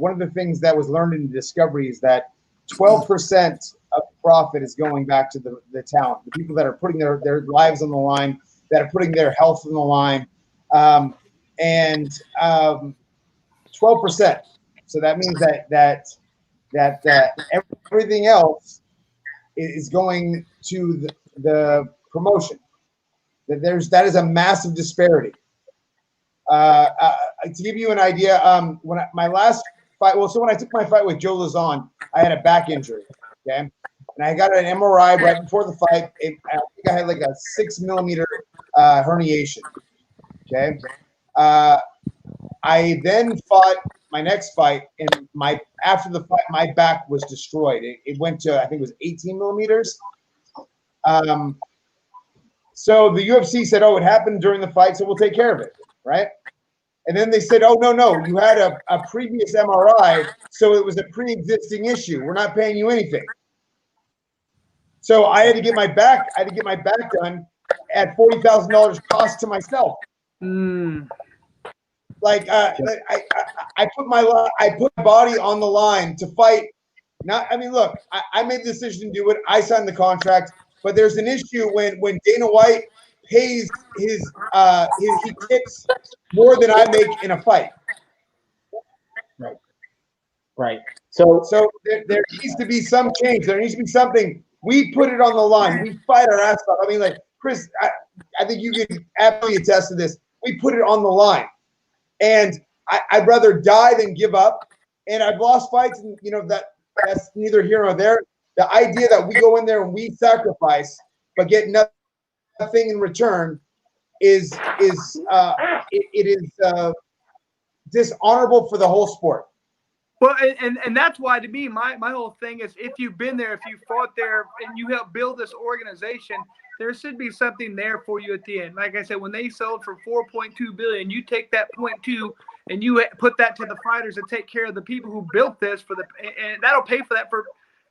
one of the things that was learned in the discovery is that 12% of profit is going back to the talent, the people that are putting their lives on the line, that are putting their health on the line, and 12%. So that means that everything else is going to the promotion. That is a massive disparity. To give you an idea, when my last fight, so when I took my fight with Joe Lazon, I had a back injury. Okay. And I got an MRI right before the fight. I think I had like a 6 millimeter herniation. Okay. I then fought my next fight, and after the fight, my back was destroyed. It went to, I think it was 18 millimeters. So the UFC said, "Oh, it happened during the fight, so we'll take care of it," right? And then they said, "Oh, no, you had a previous MRI, so it was a pre-existing issue. We're not paying you anything." So I had to get my back done at $40,000 cost to myself. Like I put my body on the line to fight. Look, I made the decision to do it. I signed the contract, but there's an issue when Dana White pays he tips more than I make in a fight. Right. So there needs to be some change. There needs to be something. We put it on the line. We fight our ass off. I mean, like Chris, I think you can absolutely attest to this. We put it on the line, and I'd rather die than give up. And I've lost fights, and that's neither here nor there. The idea that we go in there and we sacrifice but get nothing in return is dishonorable for the whole sport. Well, and that's why, to me, my whole thing is, if you've been there, if you fought there, and you helped build this organization, there should be something there for you at the end. Like I said, when they sold for $4.2 billion, you take that 0.2 and you put that to the fighters to take care of the people who built this and that'll pay for that for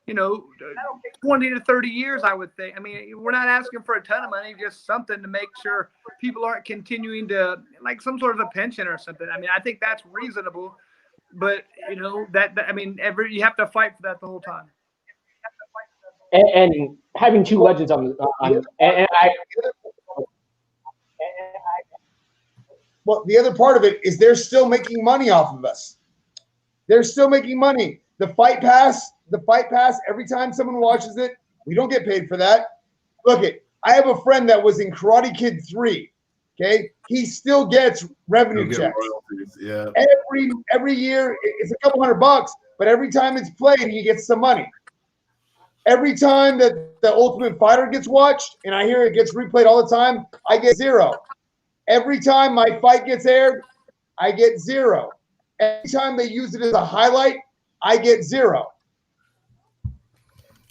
20 to 30 years, I would think. I mean, we're not asking for a ton of money, just something to make sure people aren't continuing to, like, some sort of a pension or something. I mean, I think that's reasonable. But you have to fight for that the whole time. And having two legends well, the other part of it is they're still making money off of us. They're still making money. The fight pass. Every time someone watches it, we don't get paid for that. Look, I have a friend that was in Karate Kid 3. Okay, he still gets revenue checks. Yeah. Every year it's a couple $100, but every time it's played, he gets some money. Every time that the Ultimate Fighter gets watched, and I hear it gets replayed all the time, I get $0. Every time my fight gets aired, I get $0. Every time they use it as a highlight, I get $0.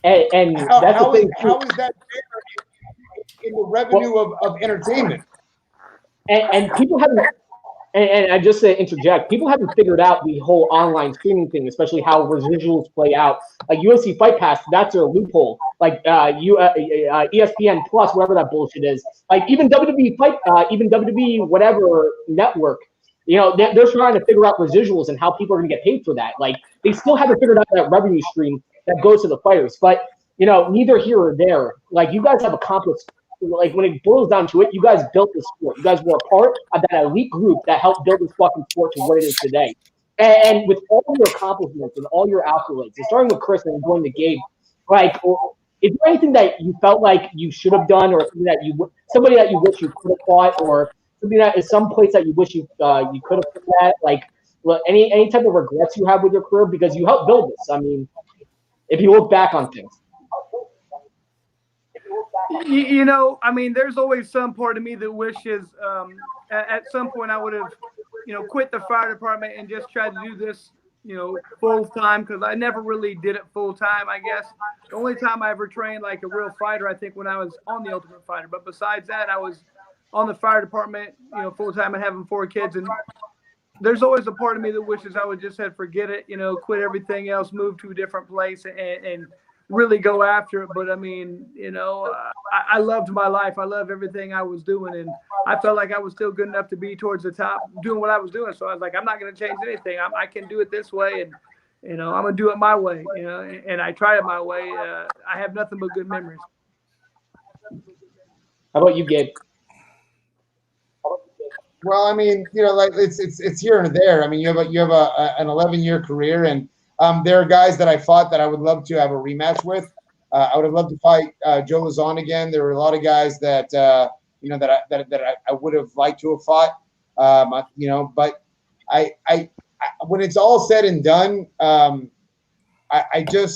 And how is that in the revenue of entertainment? And people haven't, and I just to interject, people haven't figured out the whole online streaming thing, especially how residuals play out. Like UFC Fight Pass, that's their loophole. Like ESPN Plus, whatever that bullshit is. Like even WWE whatever network, they're trying to figure out residuals and how people are going to get paid for that. Like they still haven't figured out that revenue stream that goes to the fighters. But neither here or there. Like you guys have accomplished. Like when it boils down to it, you guys built the sport. You guys were a part of that elite group that helped build this fucking sport to what it is today. And with all your accomplishments and all your accolades, and starting with Chris and going to Gabe, like, is there anything that you felt like you should have done, or somebody that you wish you could have fought, or something that is some place that you wish you could have put that? Like, any type of regrets you have with your career because you helped build this. I mean, if you look back on things. There's always some part of me that wishes at some point I would have, quit the fire department and just tried to do this, full time, because I never really did it full time, I guess. The only time I ever trained like a real fighter, I think, when I was on the Ultimate Fighter. But besides that, I was on the fire department, full time and having 4 kids. And there's always a part of me that wishes I would just have forget it, quit everything else, move to a different place and really go after it. But I mean, I loved my life. I loved everything I was doing, and I felt like I was still good enough to be towards the top doing what I was doing. So I was like, I'm not going to change anything. I can do it this way, and I'm going to do it my way, and I tried it my way. I have nothing but good memories. How about you, Gabe? Well, I mean, like it's here and there. I mean, you have an 11-year career, and there are guys that I fought that I would love to have a rematch with. I would have loved to fight Joe Lazon again. There were a lot of guys that I would have liked to have fought. But I when it's all said and done, I did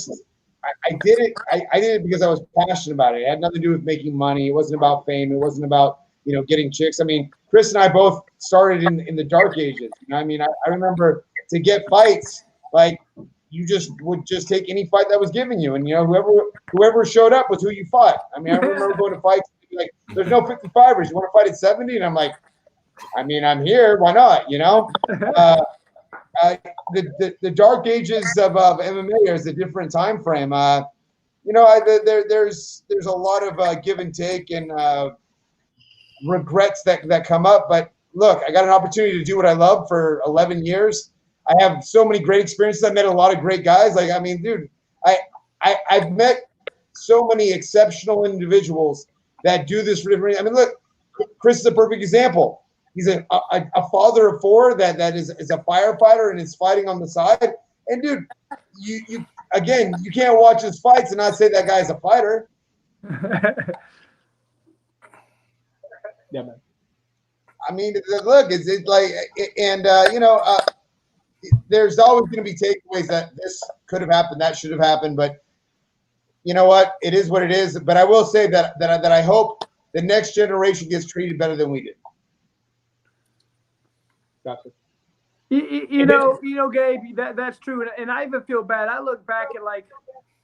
it. I did it because I was passionate about it. It had nothing to do with making money. It wasn't about fame. It wasn't about getting chicks. I mean, Chris and I both started in the dark ages. I mean, I remember to get fights, like you would just take any fight that was given you, and whoever showed up was who you fought. I mean, I remember going to fights like, there's no 55ers. You want to fight at 70? And I'm like, I mean, I'm here. Why not? The dark ages of MMA is a different time frame. there's a lot of give and take and regrets that come up. But look, I got an opportunity to do what I love for 11 years. I have so many great experiences. I met a lot of great guys. Like, I mean, dude, I've met so many exceptional individuals that do this for different. I mean, look, Chris is a perfect example. He's a father of four that is a firefighter and is fighting on the side. And dude, you can't watch his fights and not say that guy's a fighter. Yeah, man. I mean, look, it's like, and there's always going to be takeaways that this could have happened, that should have happened, but you know what? It is what it is. But I will say that I hope the next generation gets treated better than we did. Gotcha. You know, Gabe, that's true, and I even feel bad. I look back at like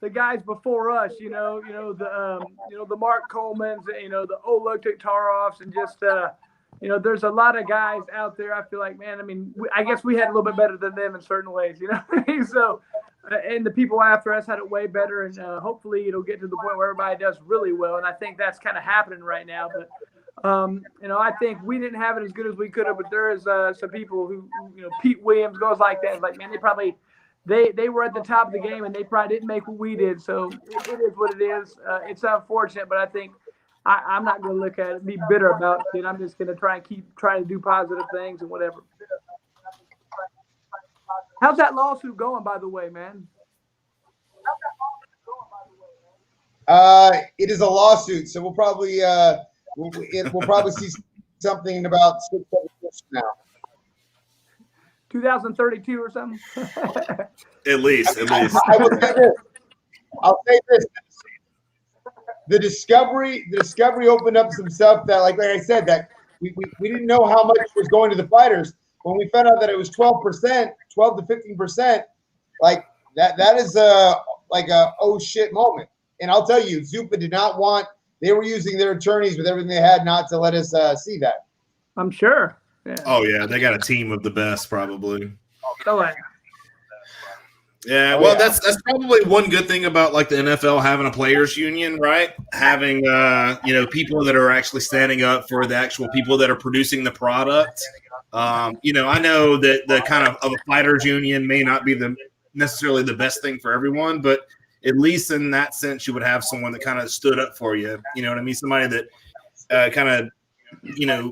the guys before us, the Mark Colemans, the Oleg Tiktarovs, and just there's a lot of guys out there. I feel like, man, I mean, I guess we had a little bit better than them in certain ways, you know. So, and the people after us had it way better, and hopefully it'll get to the point where everybody does really well. And I think that's kind of happening right now. But I think we didn't have it as good as we could have. But there is some people who, Pete Williams goes like that. It's like, man, they were at the top of the game and they probably didn't make what we did. So it is what it is. It's unfortunate, but I think I'm not going to look at it and be bitter about it. I'm just going to try and keep trying to do positive things and whatever. How's that lawsuit going, by the way, man? It is a lawsuit, so we'll probably we'll probably see something in about 6-7 years from now. 2032 or something. At least. I will say this. I'll say this. The discovery opened up some stuff that, like I said, that we didn't know how much was going to the fighters. When we found out that it was 12%, 12 to 15%, like that is like a oh shit moment. And I'll tell you, Zupa did not want. They were using their attorneys with everything they had not to let us see that. I'm sure. Yeah. Oh yeah, they got a team of the best, probably. Oh, yeah, well, that's probably one good thing about like the NFL having a players union, right? Having people that are actually standing up for the actual people that are producing the product. I know that the kind of a fighters union may not be necessarily the best thing for everyone, but at least in that sense, you would have someone that kind of stood up for you. You know what I mean? Somebody that kind of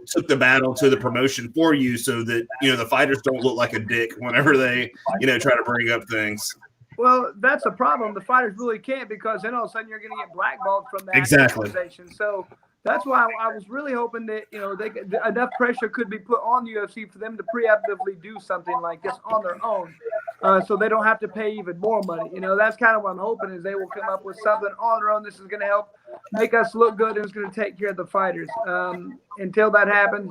took the battle to the promotion for you so that, the fighters don't look like a dick whenever they, try to bring up things. Well, that's a problem. The fighters really can't, because then all of a sudden you're going to get blackballed from that organization. So that's why I was really hoping that, enough pressure could be put on the UFC for them to preemptively do something like this on their own, so they don't have to pay even more money. That's kind of what I'm hoping, is they will come up with something on their own. This is going to help make us look good, and it's going to take care of the fighters. Until that happens,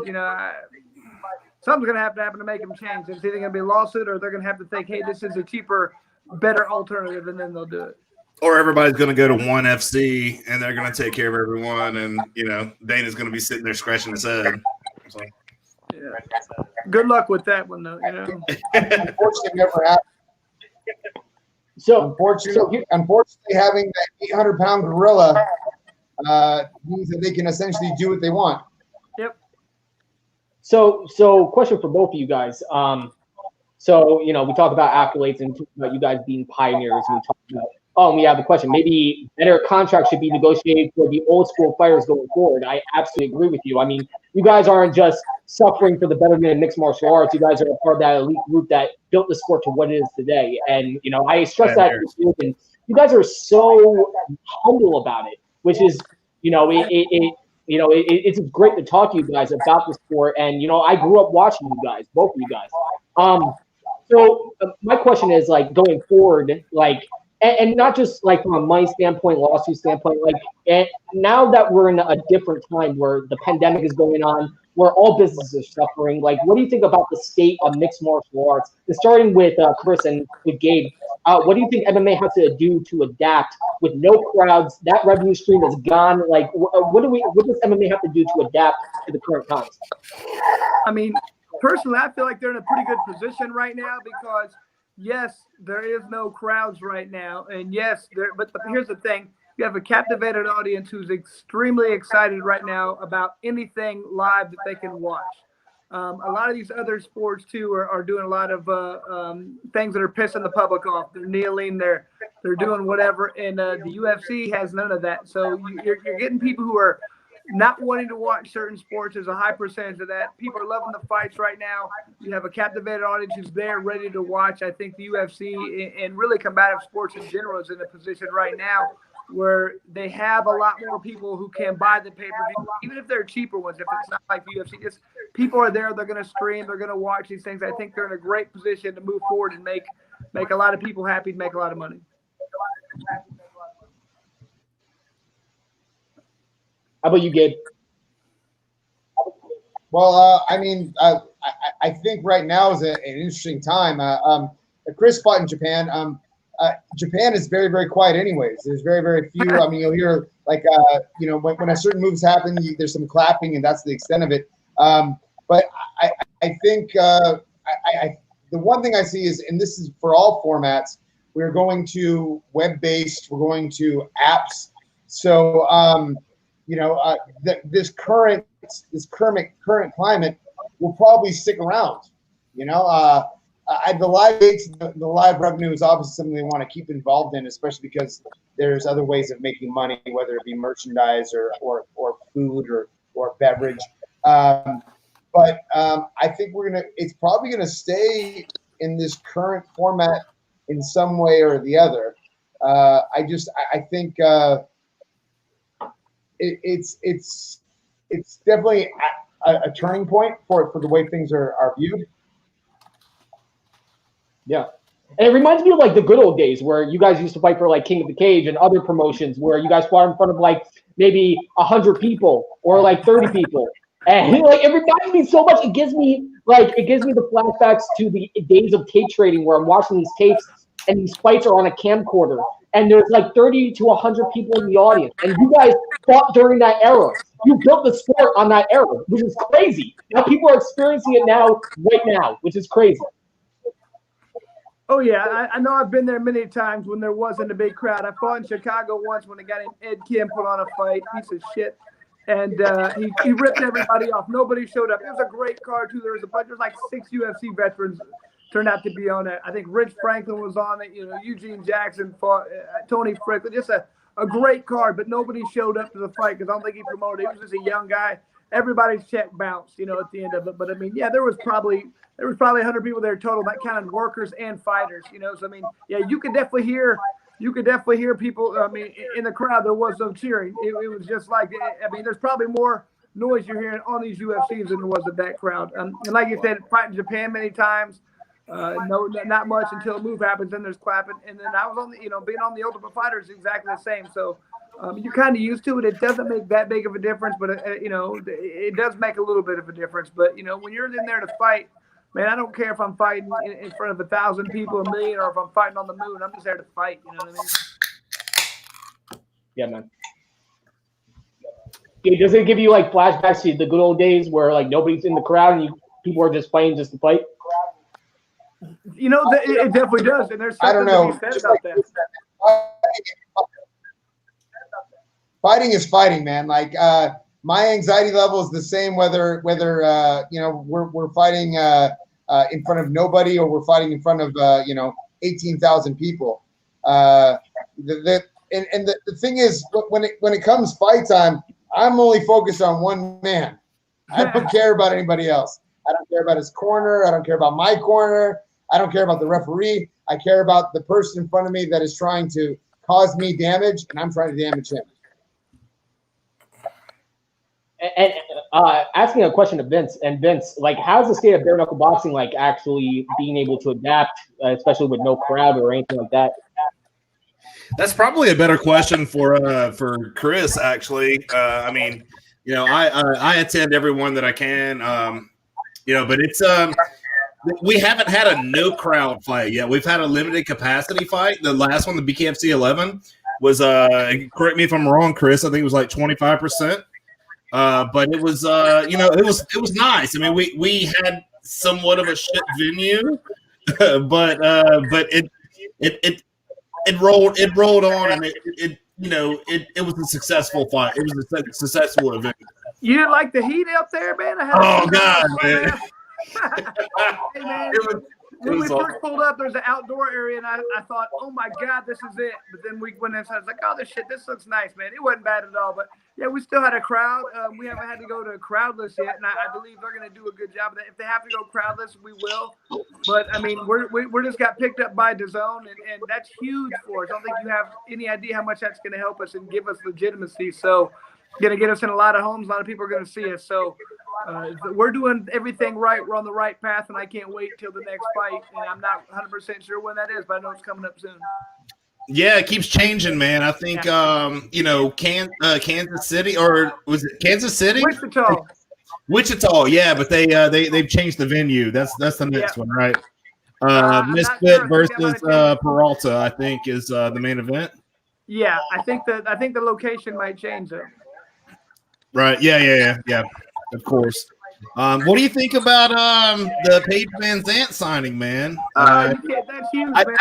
something's going to have to happen to make them change. It's either going to be a lawsuit, or they're going to have to think, hey, this is a cheaper, better alternative, and then they'll do it. Or everybody's going to go to ONE FC and they're going to take care of everyone, and Dana's going to be sitting there scratching his head. So. Yeah. Good luck with that one, though. Unfortunately, never happened. So unfortunately, having that 800-pound gorilla means that they can essentially do what they want. Yep. So question for both of you guys. We talk about accolades and about you guys being pioneers, and we talk about. We have a question. Maybe better contracts should be negotiated for the old school fighters going forward. I absolutely agree with you. I mean, you guys aren't just suffering for the betterment of mixed martial arts. You guys are a part of that elite group that built the sport to what it is today. And, I stress that. And you guys are so humble about it, which is, it's great to talk to you guys about the sport. And, I grew up watching you guys, both of you guys. So my question is, like, going forward, like, and not just like from a money standpoint, lawsuit standpoint, like, and now that we're in a different time where the pandemic is going on, where all businesses are suffering, like, what do you think about the state of mixed martial arts? And starting with Chris and with Gabe, what do you think MMA has to do to adapt with no crowds? That revenue stream is gone. Like, what does MMA have to do to adapt to the current times? I mean, personally, I feel like they're in a pretty good position right now, because yes, there is no crowds right now, and yes, but here's the thing: you have a captivated audience who's extremely excited right now about anything live that they can watch. A lot of these other sports too are doing a lot of things that are pissing the public off. They're kneeling, they're doing whatever, and the UFC has none of that. So you're getting people who are not wanting to watch certain sports. There's a high percentage of that. People are loving the fights right now. You have a captivated audience who's there, ready to watch. I think the UFC and really combative sports in general is in a position right now where they have a lot more people who can buy the pay-per-view, even if they're cheaper ones. If it's not like the UFC, just people are there. They're going to stream. They're going to watch these things. I think they're in a great position to move forward and make a lot of people happy, make a lot of money. How about you, Gabe? Well, I mean, I think right now is an interesting time. Chris fought in Japan. Japan is very, very quiet anyways. There's very, very few. I mean, you'll hear like, when a certain moves happen, there's some clapping, and that's the extent of it. But I think the one thing I see is, and this is for all formats, we're going to web-based, we're going to apps. So, this current climate will probably stick around. The live dates, the live revenue is obviously something they want to keep involved in, especially because there's other ways of making money, whether it be merchandise or food or beverage. But I think it's probably gonna stay in this current format in some way or the other. I think it's definitely a turning point for the way things are viewed. Yeah. And it reminds me of like the good old days where you guys used to fight for like King of the Cage and other promotions where you guys fought in front of like maybe 100 people or like 30 people. And like it reminds me so much. It gives me the flashbacks to the days of tape trading where I'm watching these tapes and these fights are on a camcorder and there's like 30 to 100 people in the audience. And you guys fought during that era. You built the sport on that era, which is crazy. Now people are experiencing it right now, which is crazy. Oh, yeah. I know I've been there many times when there wasn't a big crowd. I fought in Chicago once when a guy named Ed Kim put on a fight, piece of shit. And he ripped everybody off. Nobody showed up. It was a great card, too. There was like 6 UFC veterans turned out to be on it. I think Rich Franklin was on it. Eugene Jackson fought Tony Franklin. Just a great card, but nobody showed up to the fight because I don't think he promoted it. He was just a young guy. Everybody's check bounced, at the end of it. But, I mean, yeah, there was probably 100 people there total. That counted workers and fighters, So I mean, yeah, you could definitely hear people. I mean, in the crowd there was no cheering. It was just like, I mean, there's probably more noise you're hearing on these UFCs than there was at that crowd. And like you said, fighting Japan many times. No, not much until a move happens. Then there's clapping. And then I was on the, being on the Ultimate Fighter is exactly the same. So you're kind of used to it. It doesn't make that big of a difference, but it does make a little bit of a difference. But when you're in there to fight. Man, I don't care if I'm fighting in front of 1,000 people, 1 million, or if I'm fighting on the moon. I'm just there to fight. You know what I mean? Yeah, man. Does it give you like flashbacks to the good old days where like nobody's in the crowd and people are just fighting just to fight? It definitely does, and there's something to be said about that. Fighting is fighting, man. Like my anxiety level is the same whether we're fighting in front of nobody or we're fighting in front of 18,000 people. The thing is, when it comes fight time, I'm only focused on one man. I don't care about anybody else. I don't care about his corner. I don't care about my corner. I don't care about the referee. I care about the person in front of me that is trying to cause me damage, and I'm trying to damage him. And asking a question to Vince, like, how's the state of bare knuckle boxing like actually being able to adapt, especially with no crowd or anything like that? That's probably a better question for Chris, actually. I mean, I attend every one that I can, but it's we haven't had a no crowd fight yet. We've had a limited capacity fight. The last one, the BKFC 11, was correct me if I'm wrong, Chris. I think it was like 25%. But it was, it was nice. I mean, we had somewhat of a shit venue, but it rolled on, and it was a successful fight. It was a successful event. You didn't like the heat out there, man? Oh God, man! Hey, man. When we first pulled up, there's an outdoor area, and I thought, oh my God, this is it. But then we went inside. I was like, oh, this looks nice, man. It wasn't bad at all. But yeah, we still had a crowd. We haven't had to go to crowdless yet, and I believe they're going to do a good job of that. If they have to go crowdless, we will. But I mean, we're just got picked up by DAZN, and that's huge for us. I don't think you have any idea how much that's going to help us and give us legitimacy. So, going to get us in a lot of homes. A lot of people are going to see us. So. We're doing everything right. We're on the right path, and I can't wait till the next fight. And I'm not 100% sure when that is, but I know it's coming up soon. Yeah, it keeps changing, man. I think Kansas City, or was it Kansas City? Wichita, yeah, but they've changed the venue. That's the next one, right? Misfit versus Peralta, I think, is the main event. Yeah, I think the location might change though. Right. Yeah. Of course. What do you think about the Paige Van Zandt signing, man? That's huge, man. I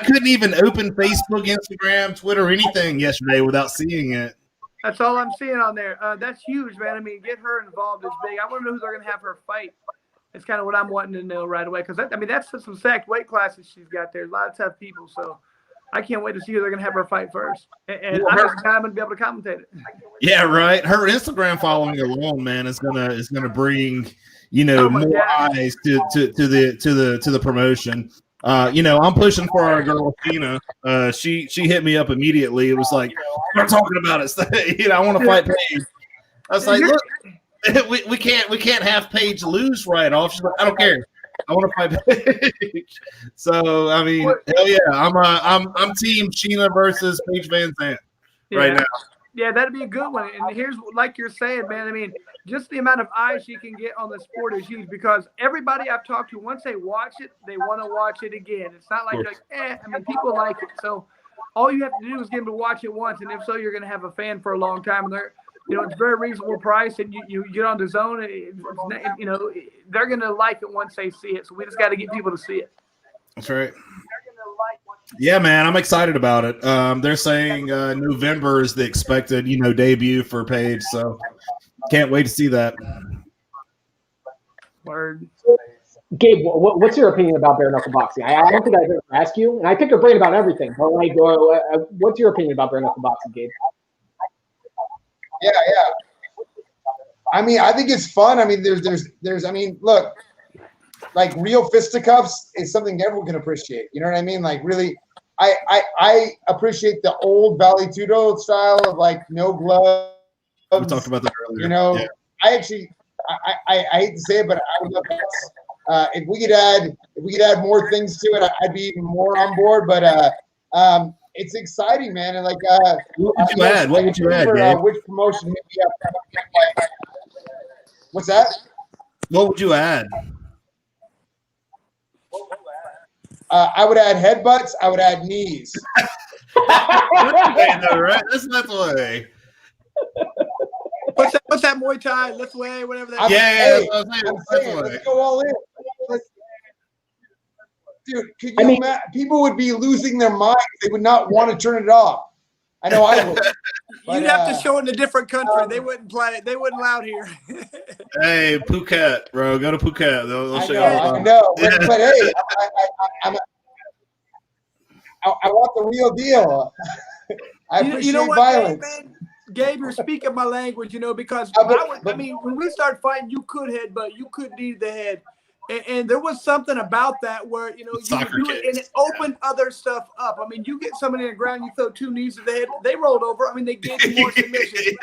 couldn't even open Facebook, Instagram, Twitter, anything yesterday without seeing it. That's all I'm seeing on there. That's huge, man. I mean, get her involved is big. I want to know who they're going to have her fight. It's kind of what I'm wanting to know right away, because that's some stacked weight classes she's got there. A lot of tough people, so I can't wait to see who they're going to have her fight first. And I'm going to be able to commentate it. Yeah, right. Her Instagram following alone, man, is gonna bring more eyes to the promotion. I'm pushing for our girl Tina. She hit me up immediately. It was like, we're talking about it. I want to fight Paige. I was like, look, we can't have Paige lose right off. She's like, I don't care. I want to fight Paige. So I mean, hell yeah, I'm team Sheena versus Paige Van Zandt right now. Yeah, that'd be a good one. And here's, like you're saying, man, I mean, just the amount of eyes she can get on the sport is huge, because everybody I've talked to, once they watch it, they want to watch it again. It's not like, I mean, people like it. So all you have to do is get them to watch it once, and if so, you're going to have a fan for a long time. And it's a very reasonable price, and you get on DAZN, they're going to like it once they see it. So we just got to get people to see it. That's right. Yeah, man, I'm excited about it. They're saying November is the expected, debut for Paige. So can't wait to see that. Word. Gabe, what's your opinion about bare knuckle boxing? I don't think I've ever asked you, and I pick your brain about everything. But what's your opinion about bare knuckle boxing, Gabe? Yeah. I mean, I think it's fun. I mean, there's. I mean, look, like real fisticuffs is something everyone can appreciate. You know what I mean? Like really, I appreciate the old Vale Tudo style of like no gloves. We talked about that earlier. Yeah. I actually, I hate to say it, but I would love that. If we could add more things to it, I'd be even more on board. But it's exciting, man. And like, what would you add? What would you add, Gabe? Which promotion hit me up? What's that? What would you add? I would add headbutts. I would add knees. Right? That's not the way. What's that Muay Thai? Lift way, whatever that. I'm saying, let's go all in. Dude, could you imagine? People would be losing their minds. They would not want to turn it off. I know I would. But, you'd have to show it in a different country. They wouldn't play it. They wouldn't allow it here. Hey, Phuket, bro. Go to Phuket. They'll show you. I know. But hey, I want the real deal. I appreciate violence. Gabe, man? Gabe, you're speaking my language, because when we start fighting, you could headbutt, you could knee the head. And there was something about that where, you would do it and it opened other stuff up. I mean, you get somebody on the ground, you throw two knees to the head, they rolled over. I mean, they gave you more submission.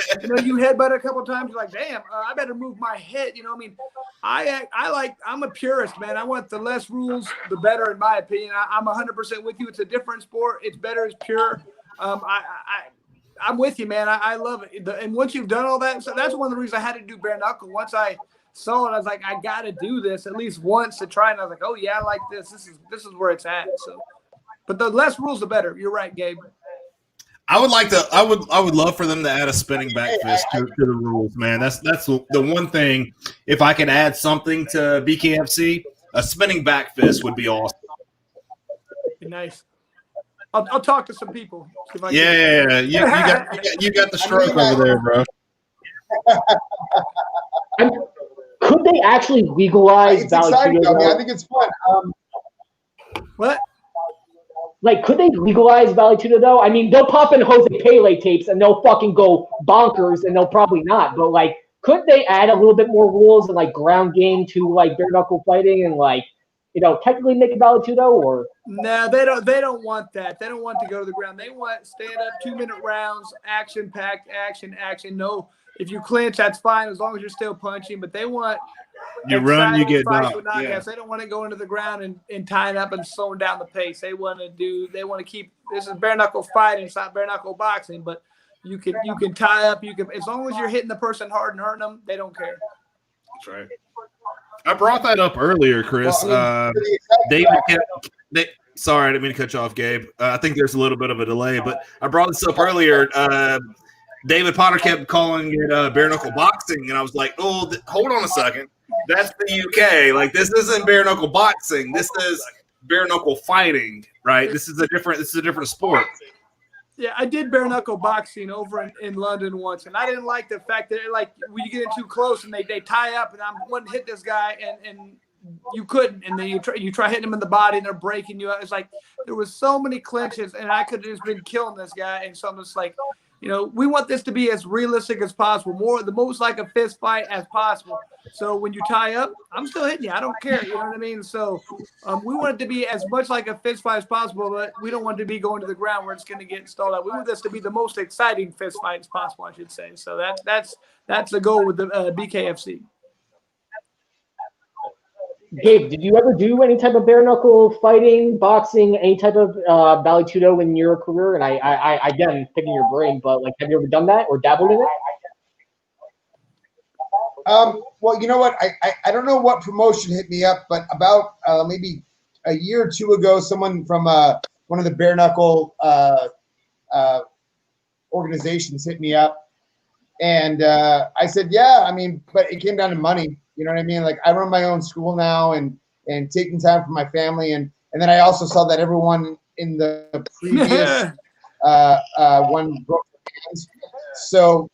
You headbutt a couple of times, you're like, damn, I better move my head. I mean, I'm a purist, man. I want the less rules, the better, in my opinion. I'm 100% with you. It's a different sport. It's better. It's pure. I'm with you, man. I love it. And once you've done all that, so that's one of the reasons I had to do bare knuckle. Once I saw it, I was like, I got to do this at least once to try. And I was like, oh yeah, I like this. This is where it's at. So, but the less rules, the better. You're right, Gabe. I would love for them to add a spinning back fist to the rules, man. That's the one thing. If I could add something to BKFC, a spinning back fist would be awesome. Be nice. I'll talk to some people. See if I Yeah, you got the stroke over there, bro. Could they actually legalize It's exciting, Vale though. Tudo? I think it's fun. What? Like, could they legalize Vale Tudo though? I mean, they'll pop in Jose Pele tapes and they'll fucking go bonkers, and they'll probably not. But like, could they add a little bit more rules and like ground game to like bare knuckle fighting and like, technically make it Vale Tudo? Or No, they don't. They don't want that. They don't want to go to the ground. They want stand up 2-minute rounds, action packed, action. No, if you clinch, that's fine as long as you're still punching. But they want you run, you get knocked. Yeah. They don't want to go into the ground and tying up and slowing down the pace. They want to keep. This is bare knuckle fighting. It's not bare knuckle boxing, but you can tie up. You can, as long as you're hitting the person hard and hurting them, they don't care. That's right. I brought that up earlier, Chris. David sorry, I didn't mean to cut you off, Gabe. I think there's a little bit of a delay, but I brought this up earlier. David Potter kept calling it bare knuckle boxing, and I was like, "Oh, hold on a second. That's the UK. Like, this isn't bare knuckle boxing. This is bare knuckle fighting, right? This is a different sport." Yeah, I did bare knuckle boxing over in London once, and I didn't like the fact that like when you get in too close and they tie up, and I wanted to hit this guy and you couldn't, and then you try hitting him in the body and they're breaking you out. It's like there was so many clinches, and I could have just been killing this guy. And so I'm just like, we want this to be as realistic as possible, the most like a fist fight as possible. So when you tie up, I'm still hitting you. I don't care. You know what I mean? So we want it to be as much like a fist fight as possible, but we don't want it to be going to the ground where it's going to get stalled out. We want this to be the most exciting fist fight as possible, I should say. So that's the goal with the BKFC. Gabe, did you ever do any type of bare knuckle fighting, boxing, any type of Vale Tudo in your career? And I again picking your brain, but like, have you ever done that or dabbled in it? Well, you know what? I don't know what promotion hit me up, but about maybe a year or two ago, someone from one of the bare knuckle organizations hit me up, and I said, yeah. I mean, but it came down to money. You know what I mean? Like, I run my own school now, and taking time for my family, and then I also saw that everyone in the previous one broke their hands. So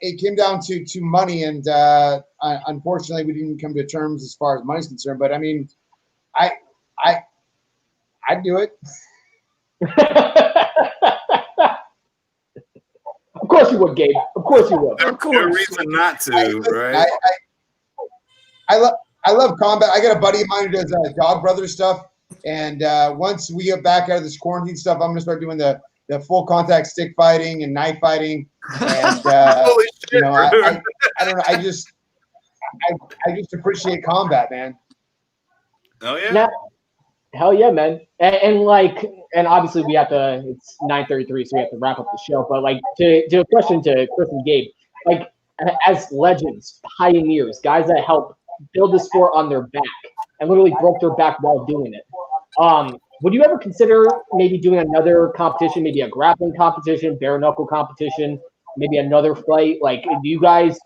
it came down to money, and unfortunately, we didn't come to terms as far as money's concerned. But I mean, I'd do it. Of course you would, Gabe. Of course you would. There's no reason not to, right? I love combat. I got a buddy of mine who does Dog Brother stuff, and once we get back out of this quarantine stuff, I'm gonna start doing the full contact stick fighting and knife fighting. And Holy shit, I don't know. I just appreciate combat, man. Oh yeah. Now, hell yeah, man. And obviously we have to, it's 9:33, so we have to wrap up the show. But like, to a question to Chris and Gabe, like, as legends, pioneers, guys that helped build the sport on their back and literally broke their back while doing it. Would you ever consider maybe doing another competition, maybe a grappling competition, bare knuckle competition, maybe another fight? Like, are you guys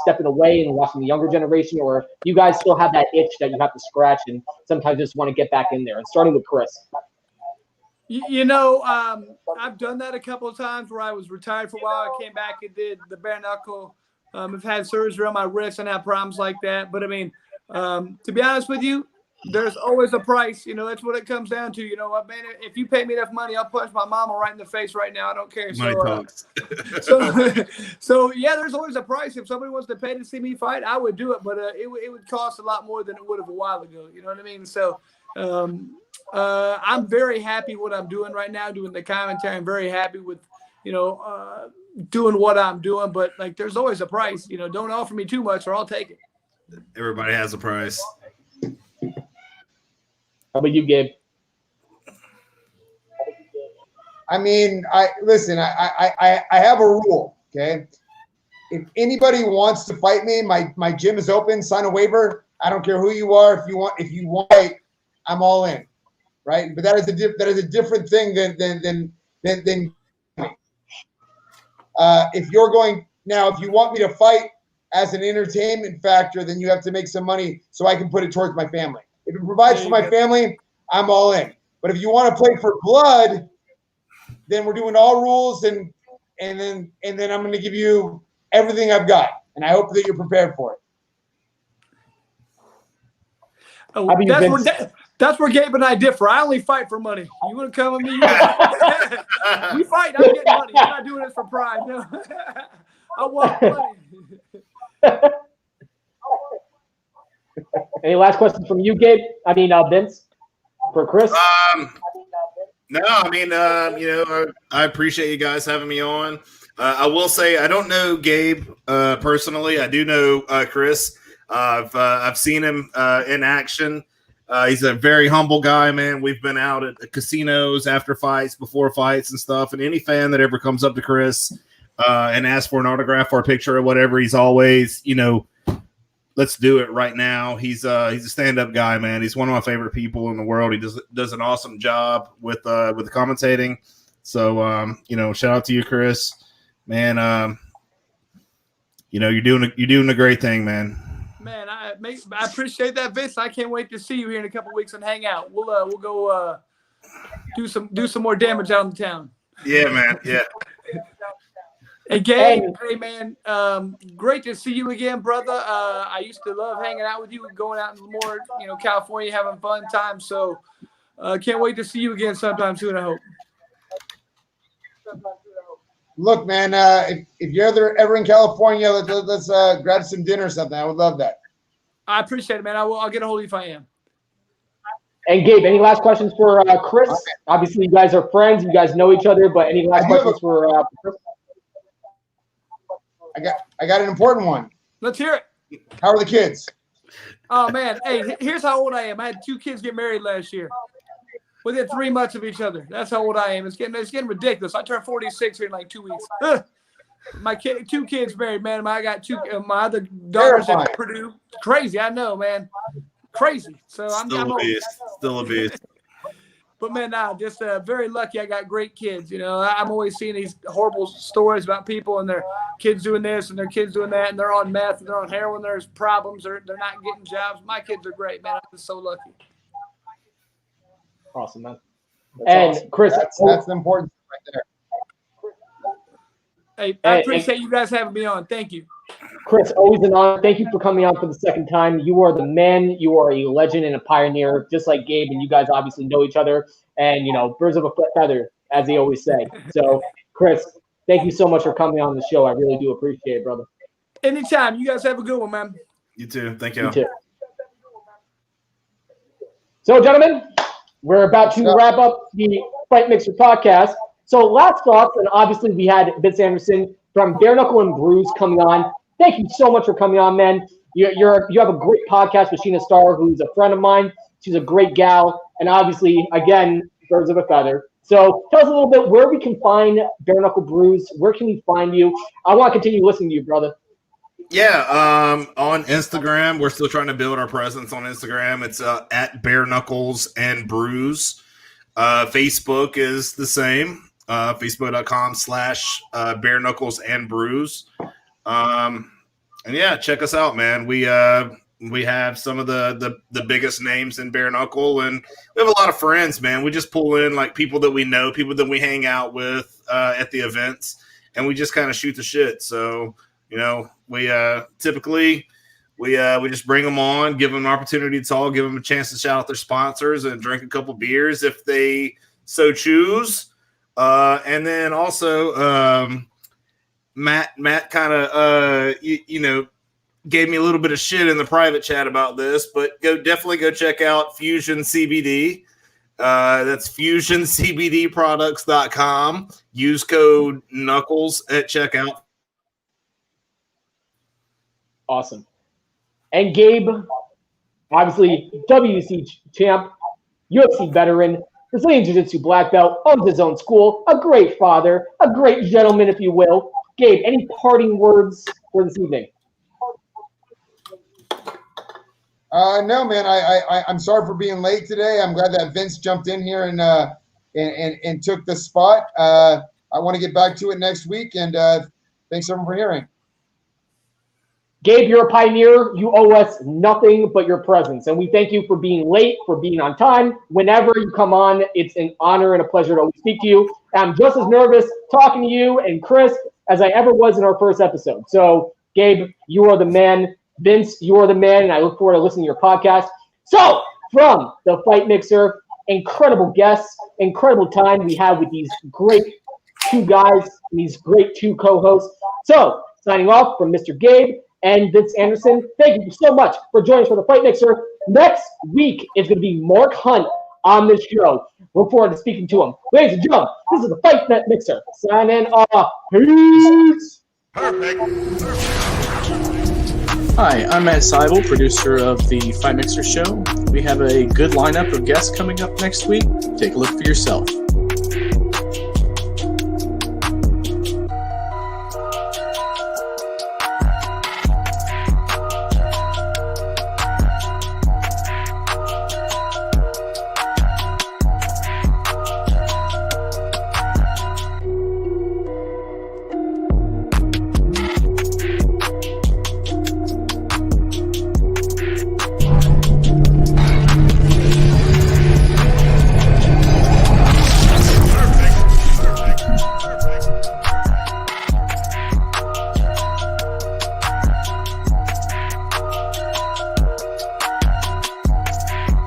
stepping away and watching the younger generation, or do you guys still have that itch that you have to scratch and sometimes just want to get back in there? And starting with Chris. I've done that a couple of times where I was retired for a while. I came back and did the bare knuckle. I've had surgery on my wrist and had problems like that. But I mean, to be honest with you, there's always a price. That's what it comes down to. You know what, man? If you pay me enough money, I'll punch my mama right in the face right now. I don't care. Money talks. So yeah, there's always a price. If somebody wants to pay to see me fight, I would do it. But it would cost a lot more than it would have a while ago. You know what I mean? So I'm very happy what I'm doing right now, doing the commentary. I'm very happy with, doing what I'm doing. But like, there's always a price. Don't offer me too much, or I'll take it. Everybody has a price. How about you, Gabe? I mean, I have a rule, okay? If anybody wants to fight me, my gym is open. Sign a waiver. I don't care who you are. If you want, I'm all in, right? But that is a different thing than if you're going now. If you want me to fight as an entertainment factor, then you have to make some money so I can put it towards my family. If it provides for my family, I'm all in. But if you want to play for blood, then we're doing all rules, and then I'm going to give you everything I've got, and I hope that you're prepared for it. Oh, that's where Gabe and I differ. I only fight for money. You want to come with me? We fight. I'm getting money. I'm not doing this for pride. No. I want money. Any last questions from you, Gabe? I mean, Vince, for Chris? No, I mean, I appreciate you guys having me on. I will say I don't know Gabe personally. I do know Chris. I've seen him in action. He's a very humble guy, man. We've been out at the casinos after fights, before fights and stuff. And any fan that ever comes up to Chris and asks for an autograph or a picture or whatever, he's always, let's do it right now. He's a stand-up guy, man. He's one of my favorite people in the world. He does an awesome job with the commentating. So shout out to you, Chris, man. You're doing a great thing, man. Man, I appreciate that, Vince. I can't wait to see you here in a couple weeks and hang out. We'll go do some more damage out in the town. Yeah, man. Yeah. Hey, Gabe, hey, man, great to see you again, brother. I used to love hanging out with you and going out in more, California, having fun time. So can't wait to see you again sometime soon, I hope. Look, man, if you're ever in California, let's grab some dinner or something. I would love that. I appreciate it, man. I'll get a hold of you if I am. And Gabe, any last questions for Chris? Okay. Obviously, you guys are friends. You guys know each other, but any last questions for Chris? I got an important one. Let's hear it. How are the kids? Oh, man. Hey, here's how old I am. I had 2 kids get married last year. Within 3 months of each other. That's how old I am. It's getting ridiculous. I turned 46 here in like 2 weeks. My 2 kids married, man. I got 2. My other daughters at Purdue. Crazy, I know, man. Crazy. So I'm still a beast. But man, just very lucky. I got great kids. I'm always seeing these horrible stories about people and their kids doing this and their kids doing that, and they're on meth and they're on heroin. There's problems. They're not getting jobs. My kids are great, man. I'm just so lucky. Awesome, man. And awesome. Chris, that's the important thing right there. Hey, I appreciate you guys having me on. Thank you. Chris, always an honor. Thank you for coming on for the second time. You are the man. You are a legend and a pioneer, just like Gabe, and you guys obviously know each other. And, birds of a feather, as they always say. So, Chris, thank you so much for coming on the show. I really do appreciate it, brother. Anytime. You guys have a good one, man. You too. Thank you. You too. So, gentlemen, we're about to wrap up the Fight Mixer podcast. So, last thoughts, and obviously we had Vince Anderson from Bare Knuckle and Bruise coming on. Thank you so much for coming on, man. You have a great podcast with Sheena Starr, who's a friend of mine. She's a great gal, and obviously, again, birds of a feather. So, tell us a little bit where we can find Bare Knuckle Bruise. Where can we find you? I want to continue listening to you, brother. Yeah, on Instagram, we're still trying to build our presence on Instagram. It's at Bare Knuckles and Bruise. Facebook is the same. Facebook.com/Bare Knuckles and Bruise. And yeah, check us out, man. We have some of the biggest names in bare knuckle, and we have a lot of friends, man. We just pull in like people that we know, people that we hang out with at the events, and we just kind of shoot the shit. So we typically we just bring them on, give them an opportunity to talk, give them a chance to shout out their sponsors, and drink a couple beers if they so choose. And then also Matt kind of gave me a little bit of shit in the private chat about this, but definitely go check out Fusion CBD. That's fusioncbdproducts.com. Use code Knuckles at checkout. Awesome. And Gabe, obviously WC champ, UFC veteran, Brazilian Jiu-Jitsu black belt, owns his own school, a great father, a great gentleman, if you will. Gabe, any parting words for this evening? No, man. I'm sorry for being late today. I'm glad that Vince jumped in here and took the spot. I want to get back to it next week, and thanks everyone for hearing. Gabe, you're a pioneer. You owe us nothing but your presence. And we thank you for being late, for being on time. Whenever you come on, it's an honor and a pleasure to always speak to you. I'm just as nervous talking to you and Chris as I ever was in our first episode. So, Gabe, you are the man. Vince, you are the man, and I look forward to listening to your podcast. So, from the Fight Mixer, incredible guests, incredible time we have with these great two guys, these great two co-hosts. So, signing off from Mr. Gabe and Vince Anderson, thank you so much for joining us for the Fight Mixer. Next week is going to be Mark Hunt on this show. Look forward to speaking to him. Ladies and gentlemen, this is the Fight Mixer. Signing off. Peace. Perfect. Hi, I'm Matt Seibel, producer of the Fight Mixer Show. We have a good lineup of guests coming up next week. Take a look for yourself.